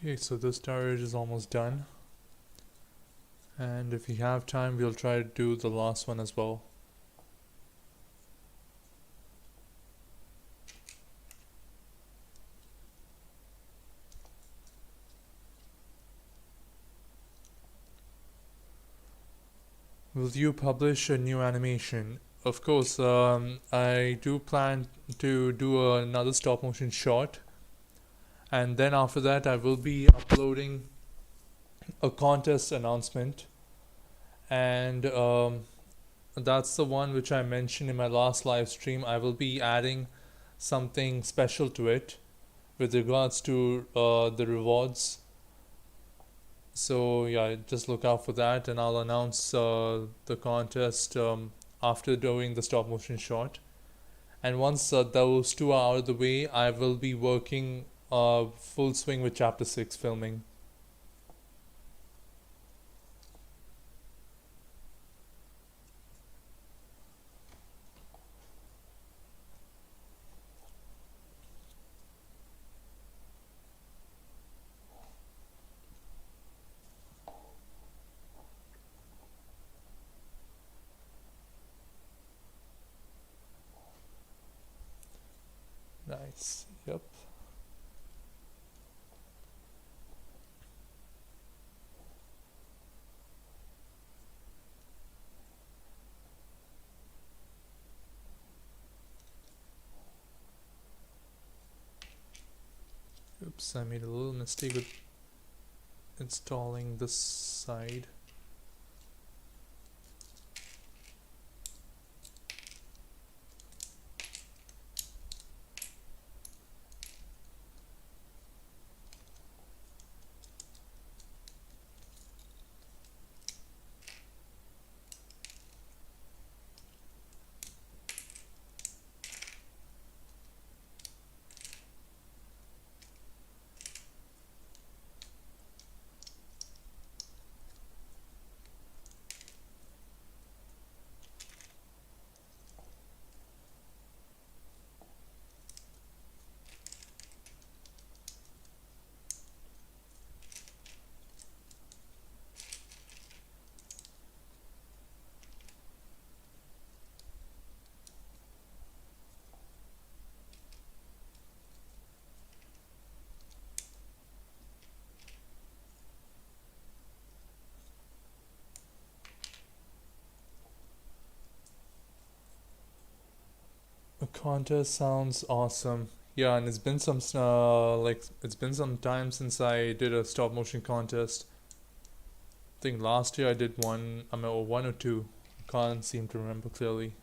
Okay, so this storage is almost done. And if we have time, we'll try to do the last one as well. Will you publish a new animation? Of course, I do plan to do another stop motion short, and then after that, I will be uploading a contest announcement, and that's the one which I mentioned in my last live stream. I will be adding something special to it with regards to the rewards. So yeah, just look out for that, and I'll announce the contest after doing the stop motion short. And once those two are out of the way, I will be working full swing with chapter 6 filming. Nice. Yep. Oops, I made a little mistake with installing this side. A contest sounds awesome. Yeah, and it's been some time since I did a stop motion contest. I think last year I did one. I mean, or one or two. Can't seem to remember clearly.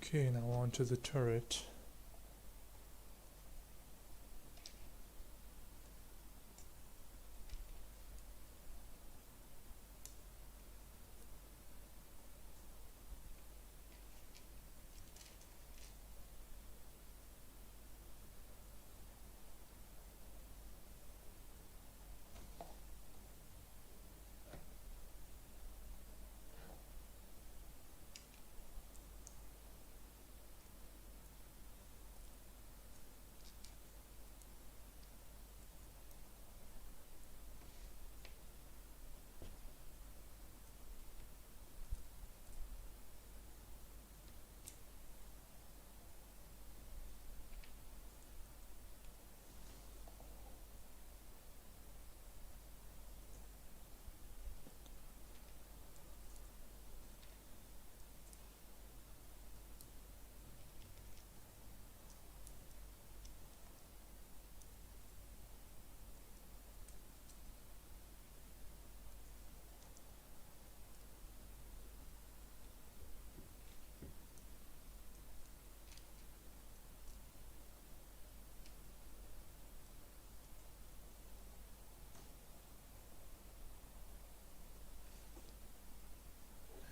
Okay, now on to the turret.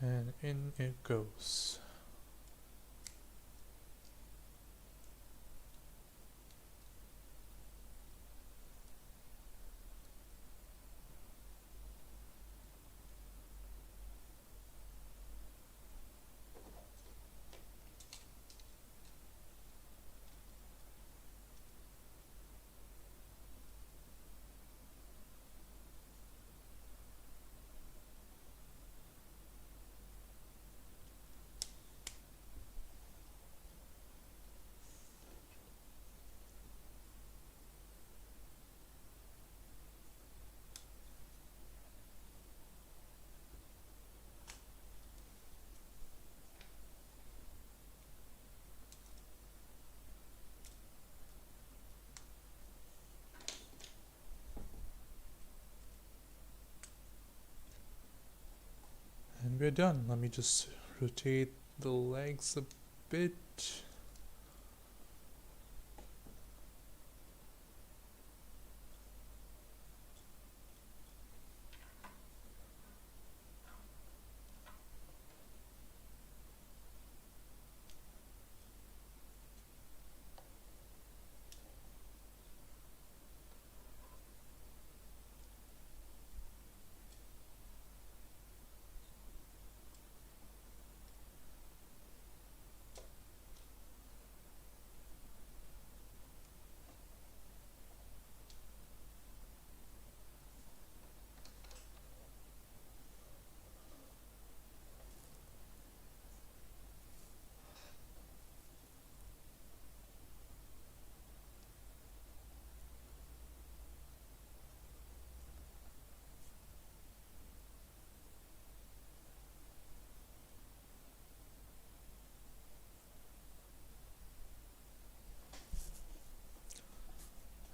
And in it goes. And we're done. Let me just rotate the legs a bit.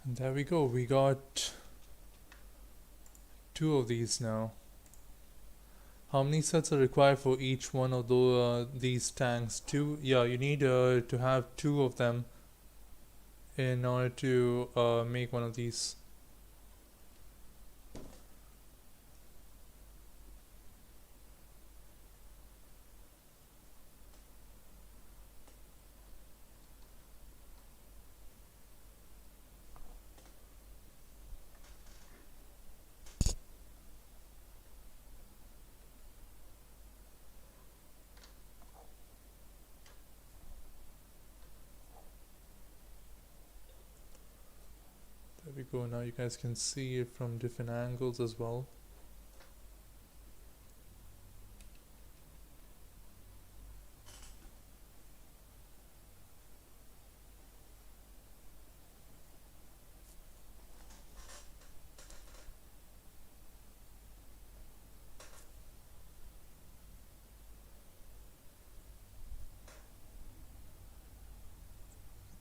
And there we go. We got 2 of these now. How many sets are required for each one of these tanks? 2? Yeah, you need to have 2 of them in order to make one of these. There we go. Now you guys can see it from different angles as well.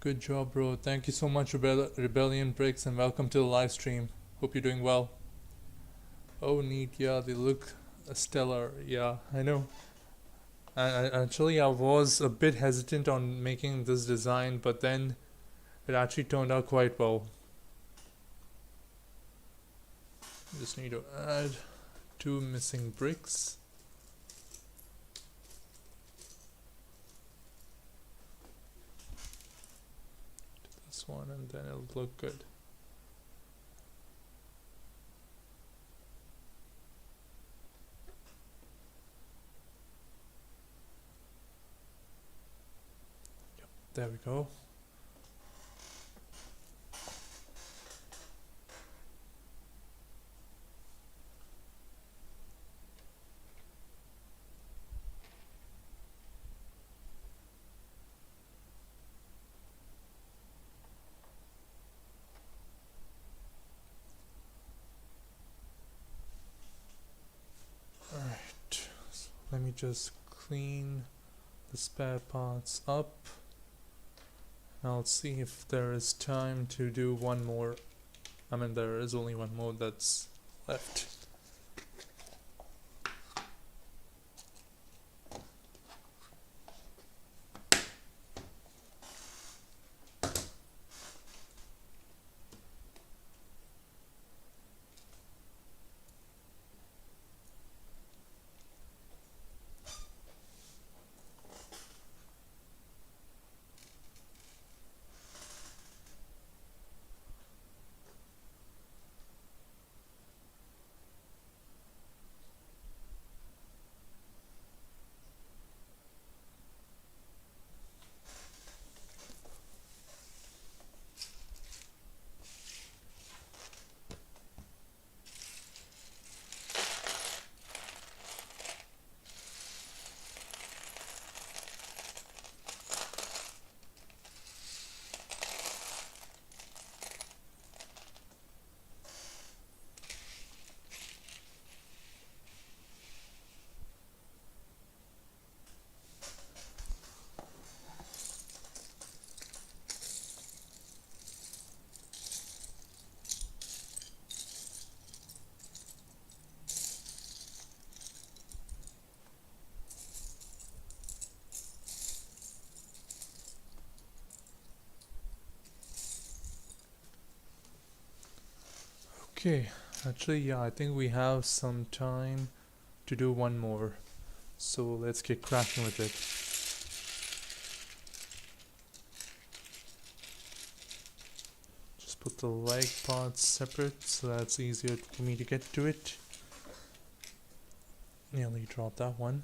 Good job, bro. Thank you so much, Rebellion Bricks, and welcome to the live stream. Hope you're doing well. Oh, neat. Yeah, they look stellar. Yeah, I know. Actually, I was a bit hesitant on making this design, but then it actually turned out quite well. Just need to add 2 missing bricks. This one, and then it'll look good. Yep, there we go. Alright, so let me just clean the spare parts up. I'll see if there is time to do one more. I mean, there is only one more that's left. Okay, actually, yeah, I think we have some time to do one more. So let's get cracking with it. Just put the leg parts separate so that's easier for me to get to it. Nearly dropped that one.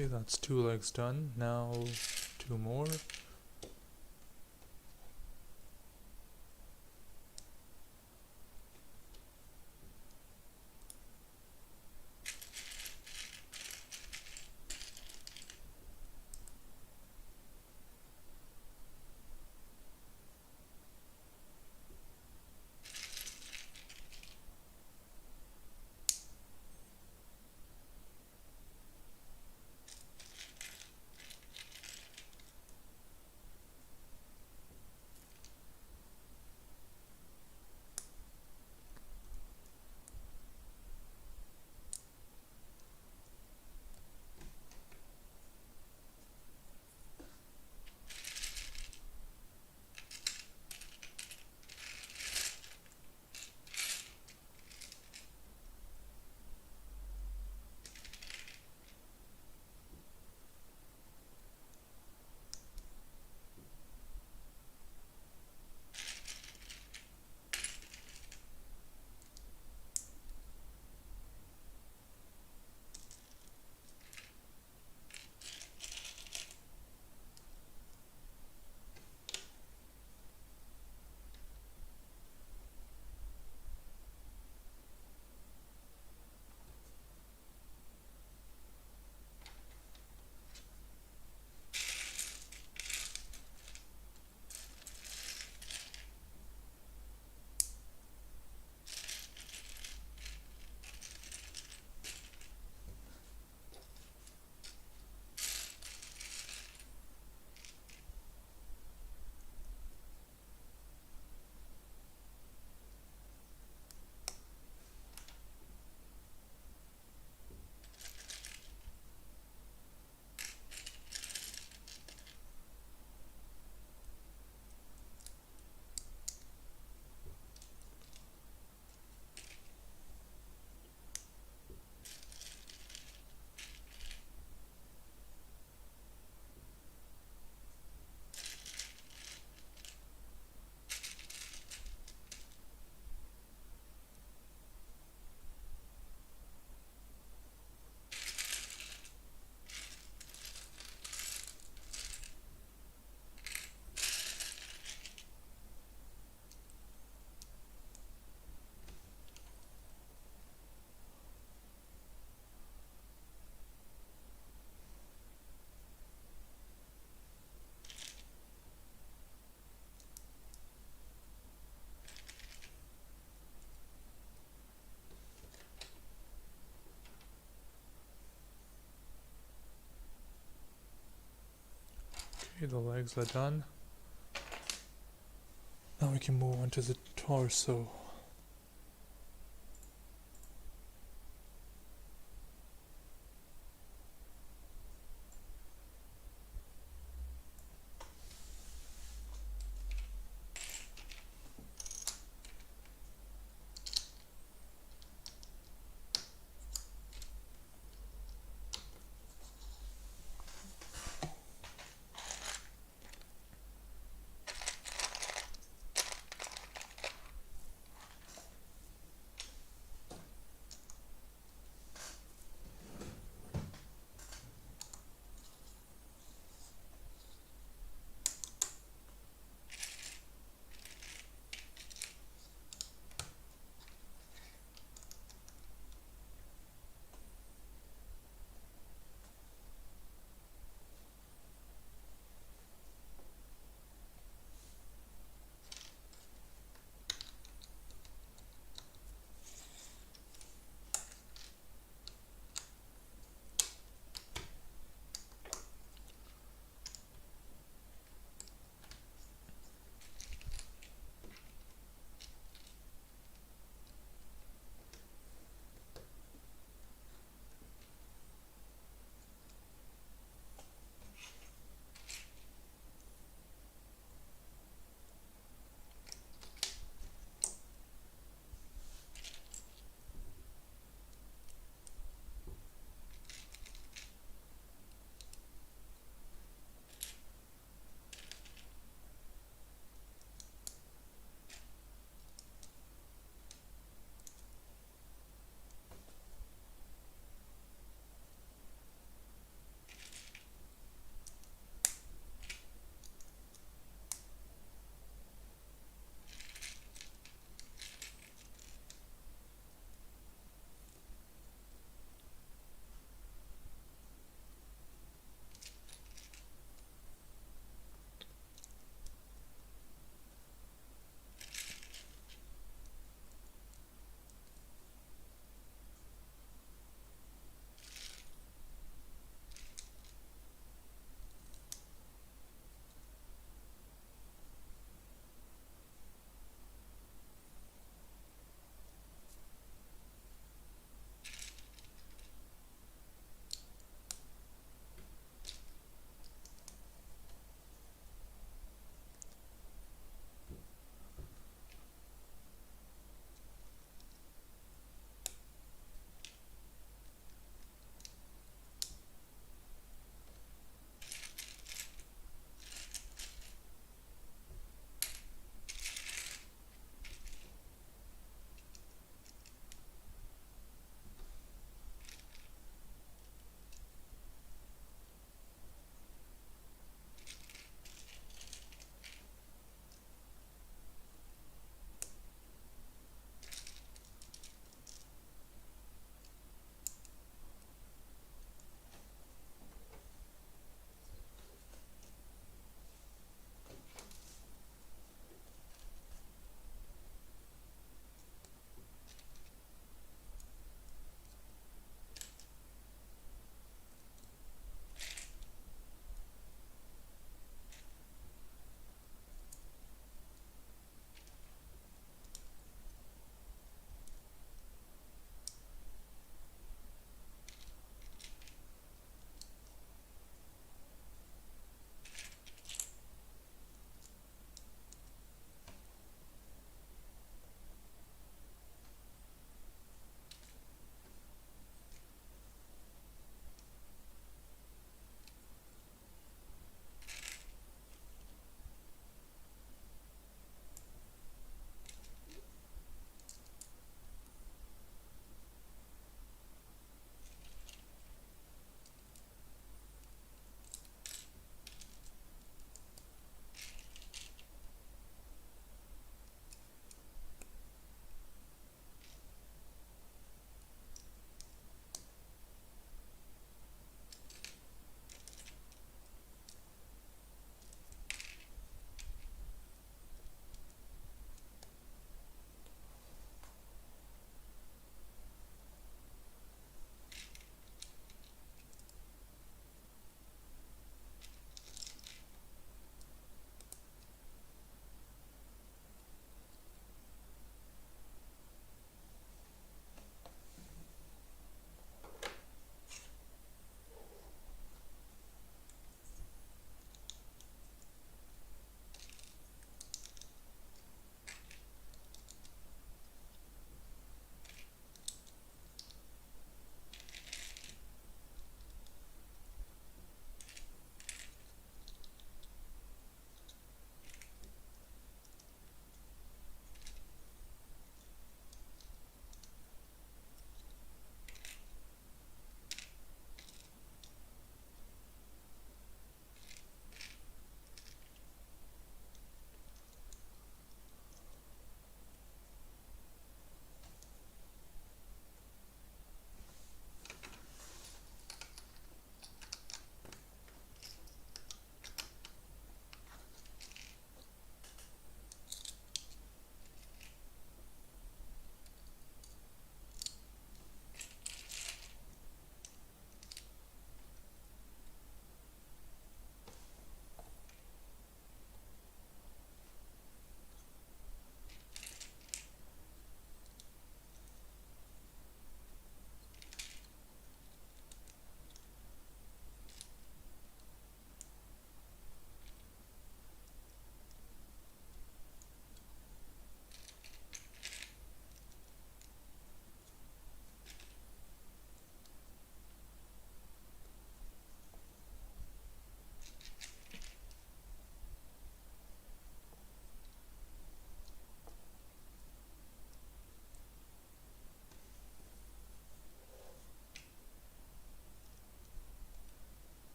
Okay, that's 2 legs done. Now 2 more. Okay, the legs are done. Now we can move on to the torso.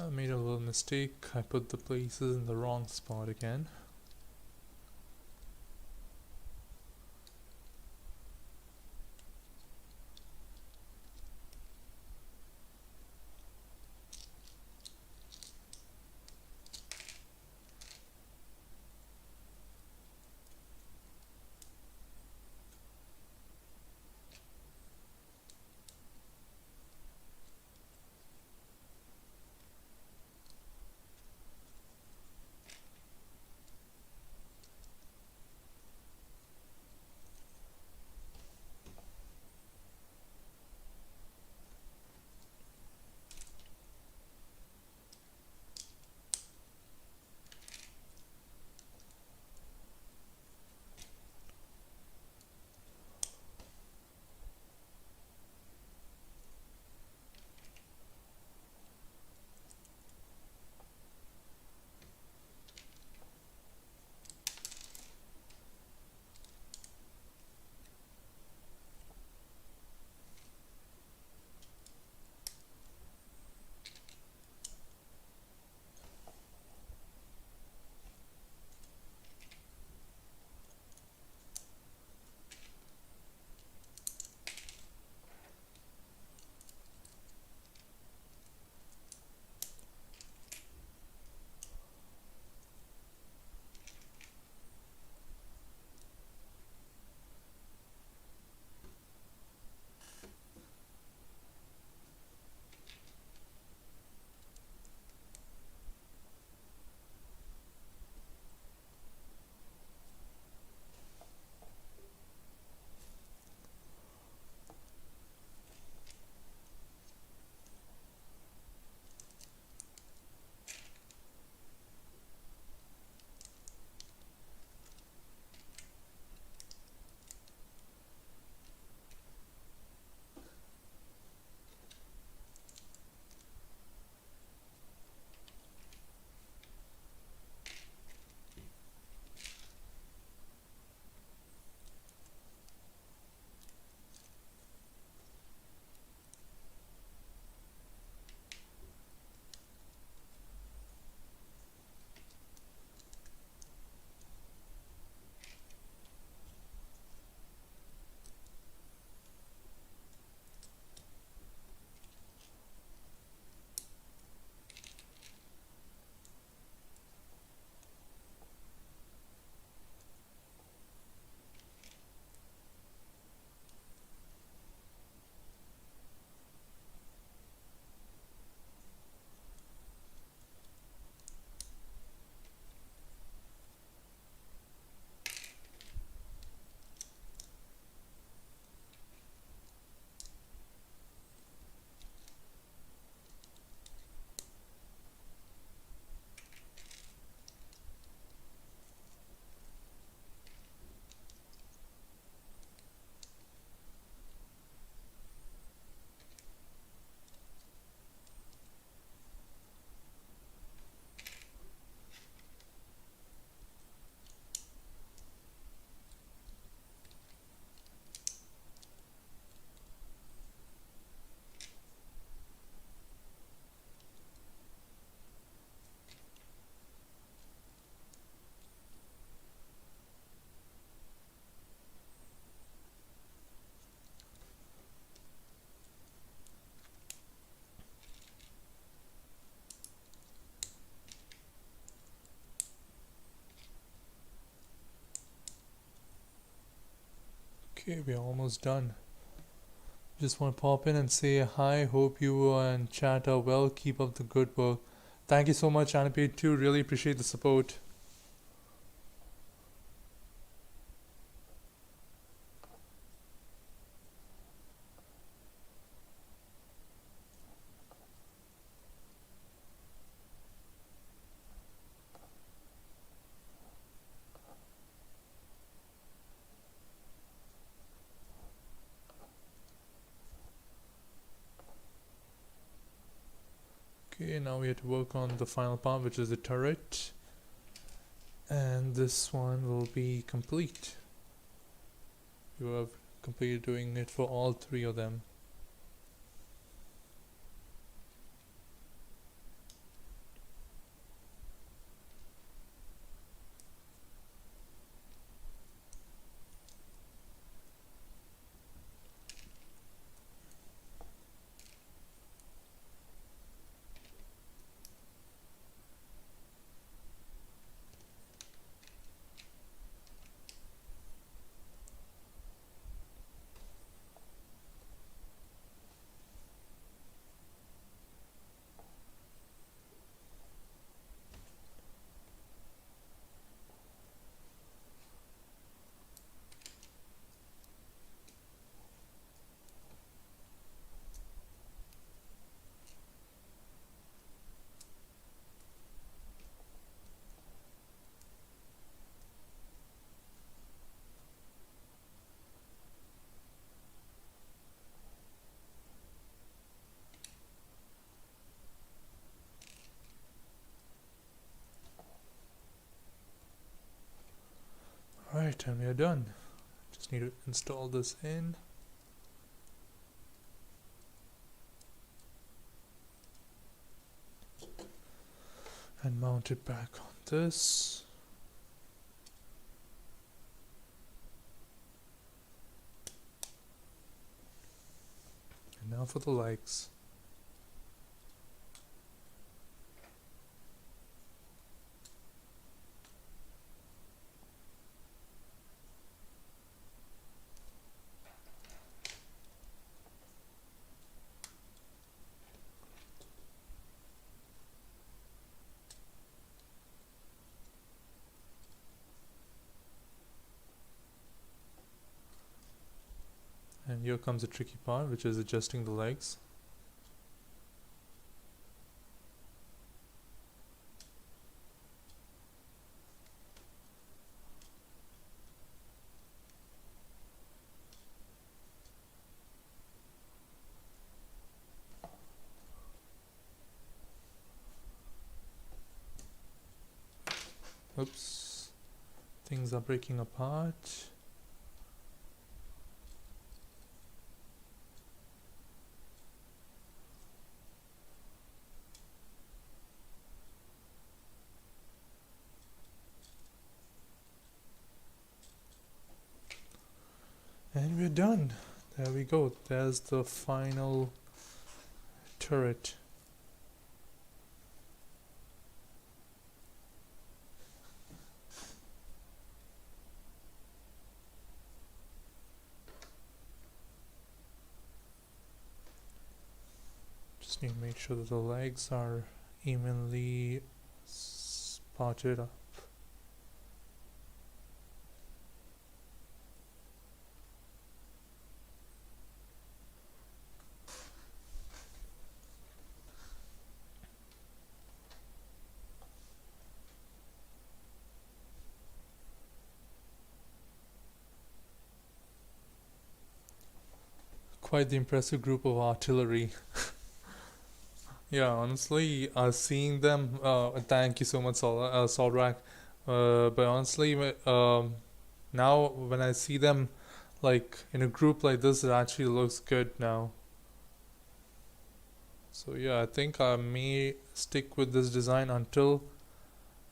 I made a little mistake. I put the places in the wrong spot again. Okay, we're almost done. Just want to pop in and say hi. Hope you and chat are well. Keep up the good work. Thank you so much, Anipate, too. Really appreciate the support. Okay, now we have to work on the final part, which is the turret. And this one will be complete. You have completed doing it for all three of them. Alright, and we are done. Just need to install this in. And mount it back on this. And now for the legs. And here comes the tricky part, which is adjusting the legs. Oops, things are breaking apart. And we're done. There we go. There's the final turret. Just need to make sure that the legs are evenly spotted up. Quite the impressive group of artillery. Yeah, honestly, seeing them, thank you so much, Solrak. But honestly, now when I see them like in a group like this, it actually looks good now. So yeah, I think I may stick with this design until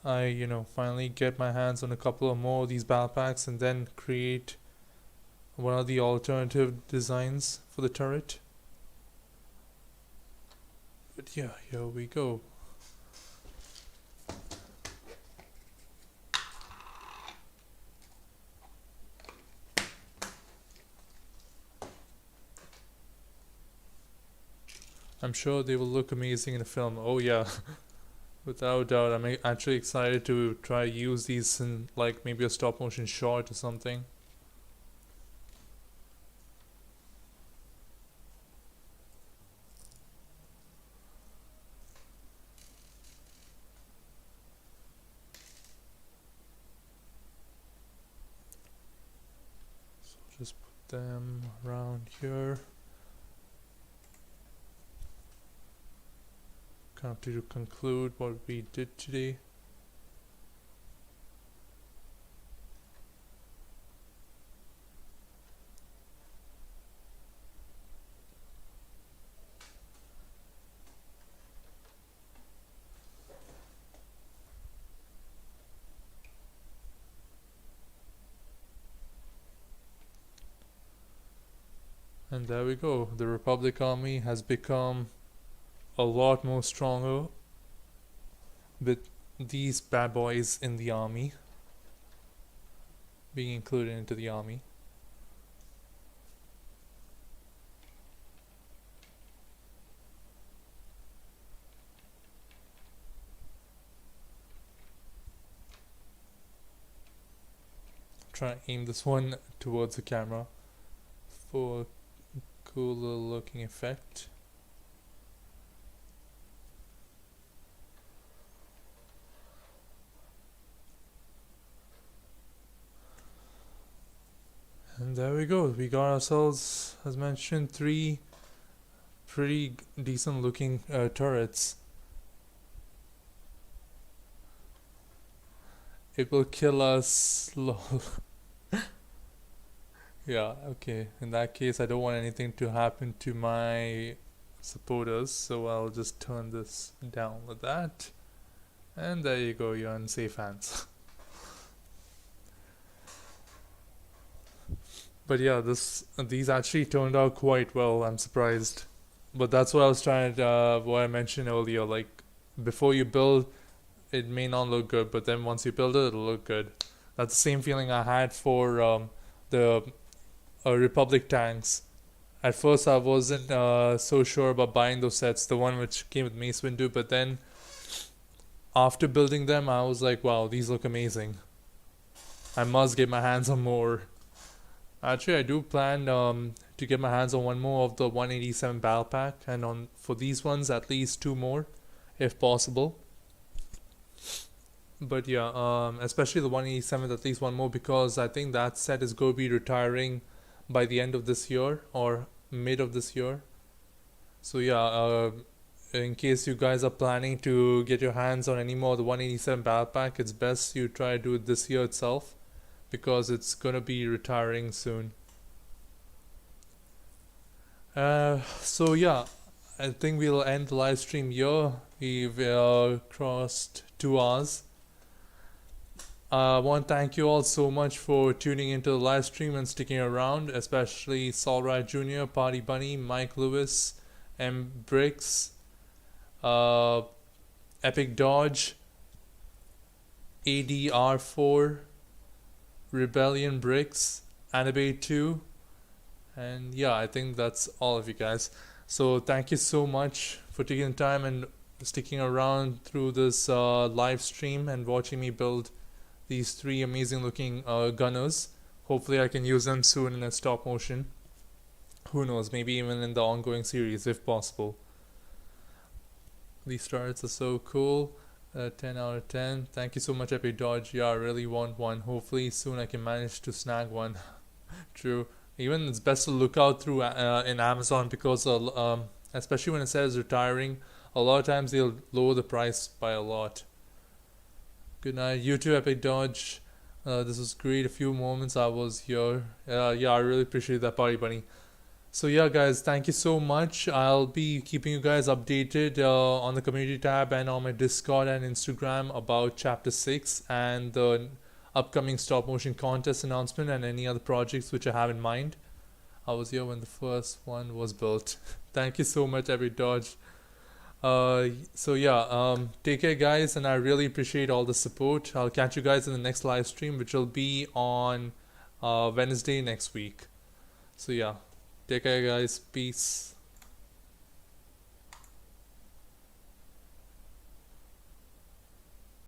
I, finally get my hands on a couple of more of these battle packs and then create one of the alternative designs for the turret. But yeah, here we go. I'm sure they will look amazing in a film. Oh yeah, without doubt. I'm actually excited to try use these in like maybe a stop motion short or something. Just put them around here. Kind of to conclude what we did today. And there we go. The Republic Army has become a lot more stronger with these bad boys in the army, being included into the army. Try to aim this one towards the camera for a cool little looking effect. And there we go. We got ourselves, as mentioned, 3 pretty decent looking turrets. It will kill us. Lol. Yeah, okay. In that case, I don't want anything to happen to my supporters, so I'll just turn this down with that. And there you go, you're in safe hands. But yeah, these actually turned out quite well. I'm surprised. But that's what I was trying to, what I mentioned earlier. Like, before you build, it may not look good, but then once you build it, it'll look good. That's the same feeling I had for the Republic tanks. At first, I wasn't so sure about buying those sets, the one which came with Mace Windu, but then after building them, I was like, wow, these look amazing. I must get my hands on more. Actually, I do plan to get my hands on one more of the 187 battle pack, and on for these ones, at least two more, if possible. But yeah, especially the 187, at least one more, because I think that set is going to be retiring by the end of this year or mid of this year. So yeah, in case you guys are planning to get your hands on any more of the 187 battle pack, it's best you try to do it this year itself, because it's gonna be retiring soon. So yeah, I think we'll end the live stream here. We've crossed 2 hours. I want to thank you all so much for tuning into the live stream and sticking around, especially Solrat Jr., Party Bunny, Mike Lewis, M. Bricks, Epic Dodge, ADR4, Rebellion Bricks, Anime 2, and yeah, I think that's all of you guys. So thank you so much for taking the time and sticking around through this live stream and watching me build these three amazing looking gunners. Hopefully I can use them soon in a stop motion. Who knows, maybe even in the ongoing series if possible. These starts are so cool. 10 out of 10. Thank you so much, Epic Dodge. Yeah, I really want one. Hopefully soon I can manage to snag one. True. Even it's best to look out through in Amazon, because especially when it says retiring, a lot of times they'll lower the price by a lot. Good night. You too, Epic Dodge. This was great. A few moments I was here. Yeah, I really appreciate that, Party Bunny. So yeah, guys, thank you so much. I'll be keeping you guys updated on the community tab and on my Discord and Instagram about Chapter 6 and the upcoming stop motion contest announcement and any other projects which I have in mind. I was here when the first one was built. Thank you so much, Epic Dodge. So yeah, take care, guys, and I really appreciate all the support. I'll catch you guys in the next live stream, which will be on Wednesday next week. So yeah, take care, guys. Peace.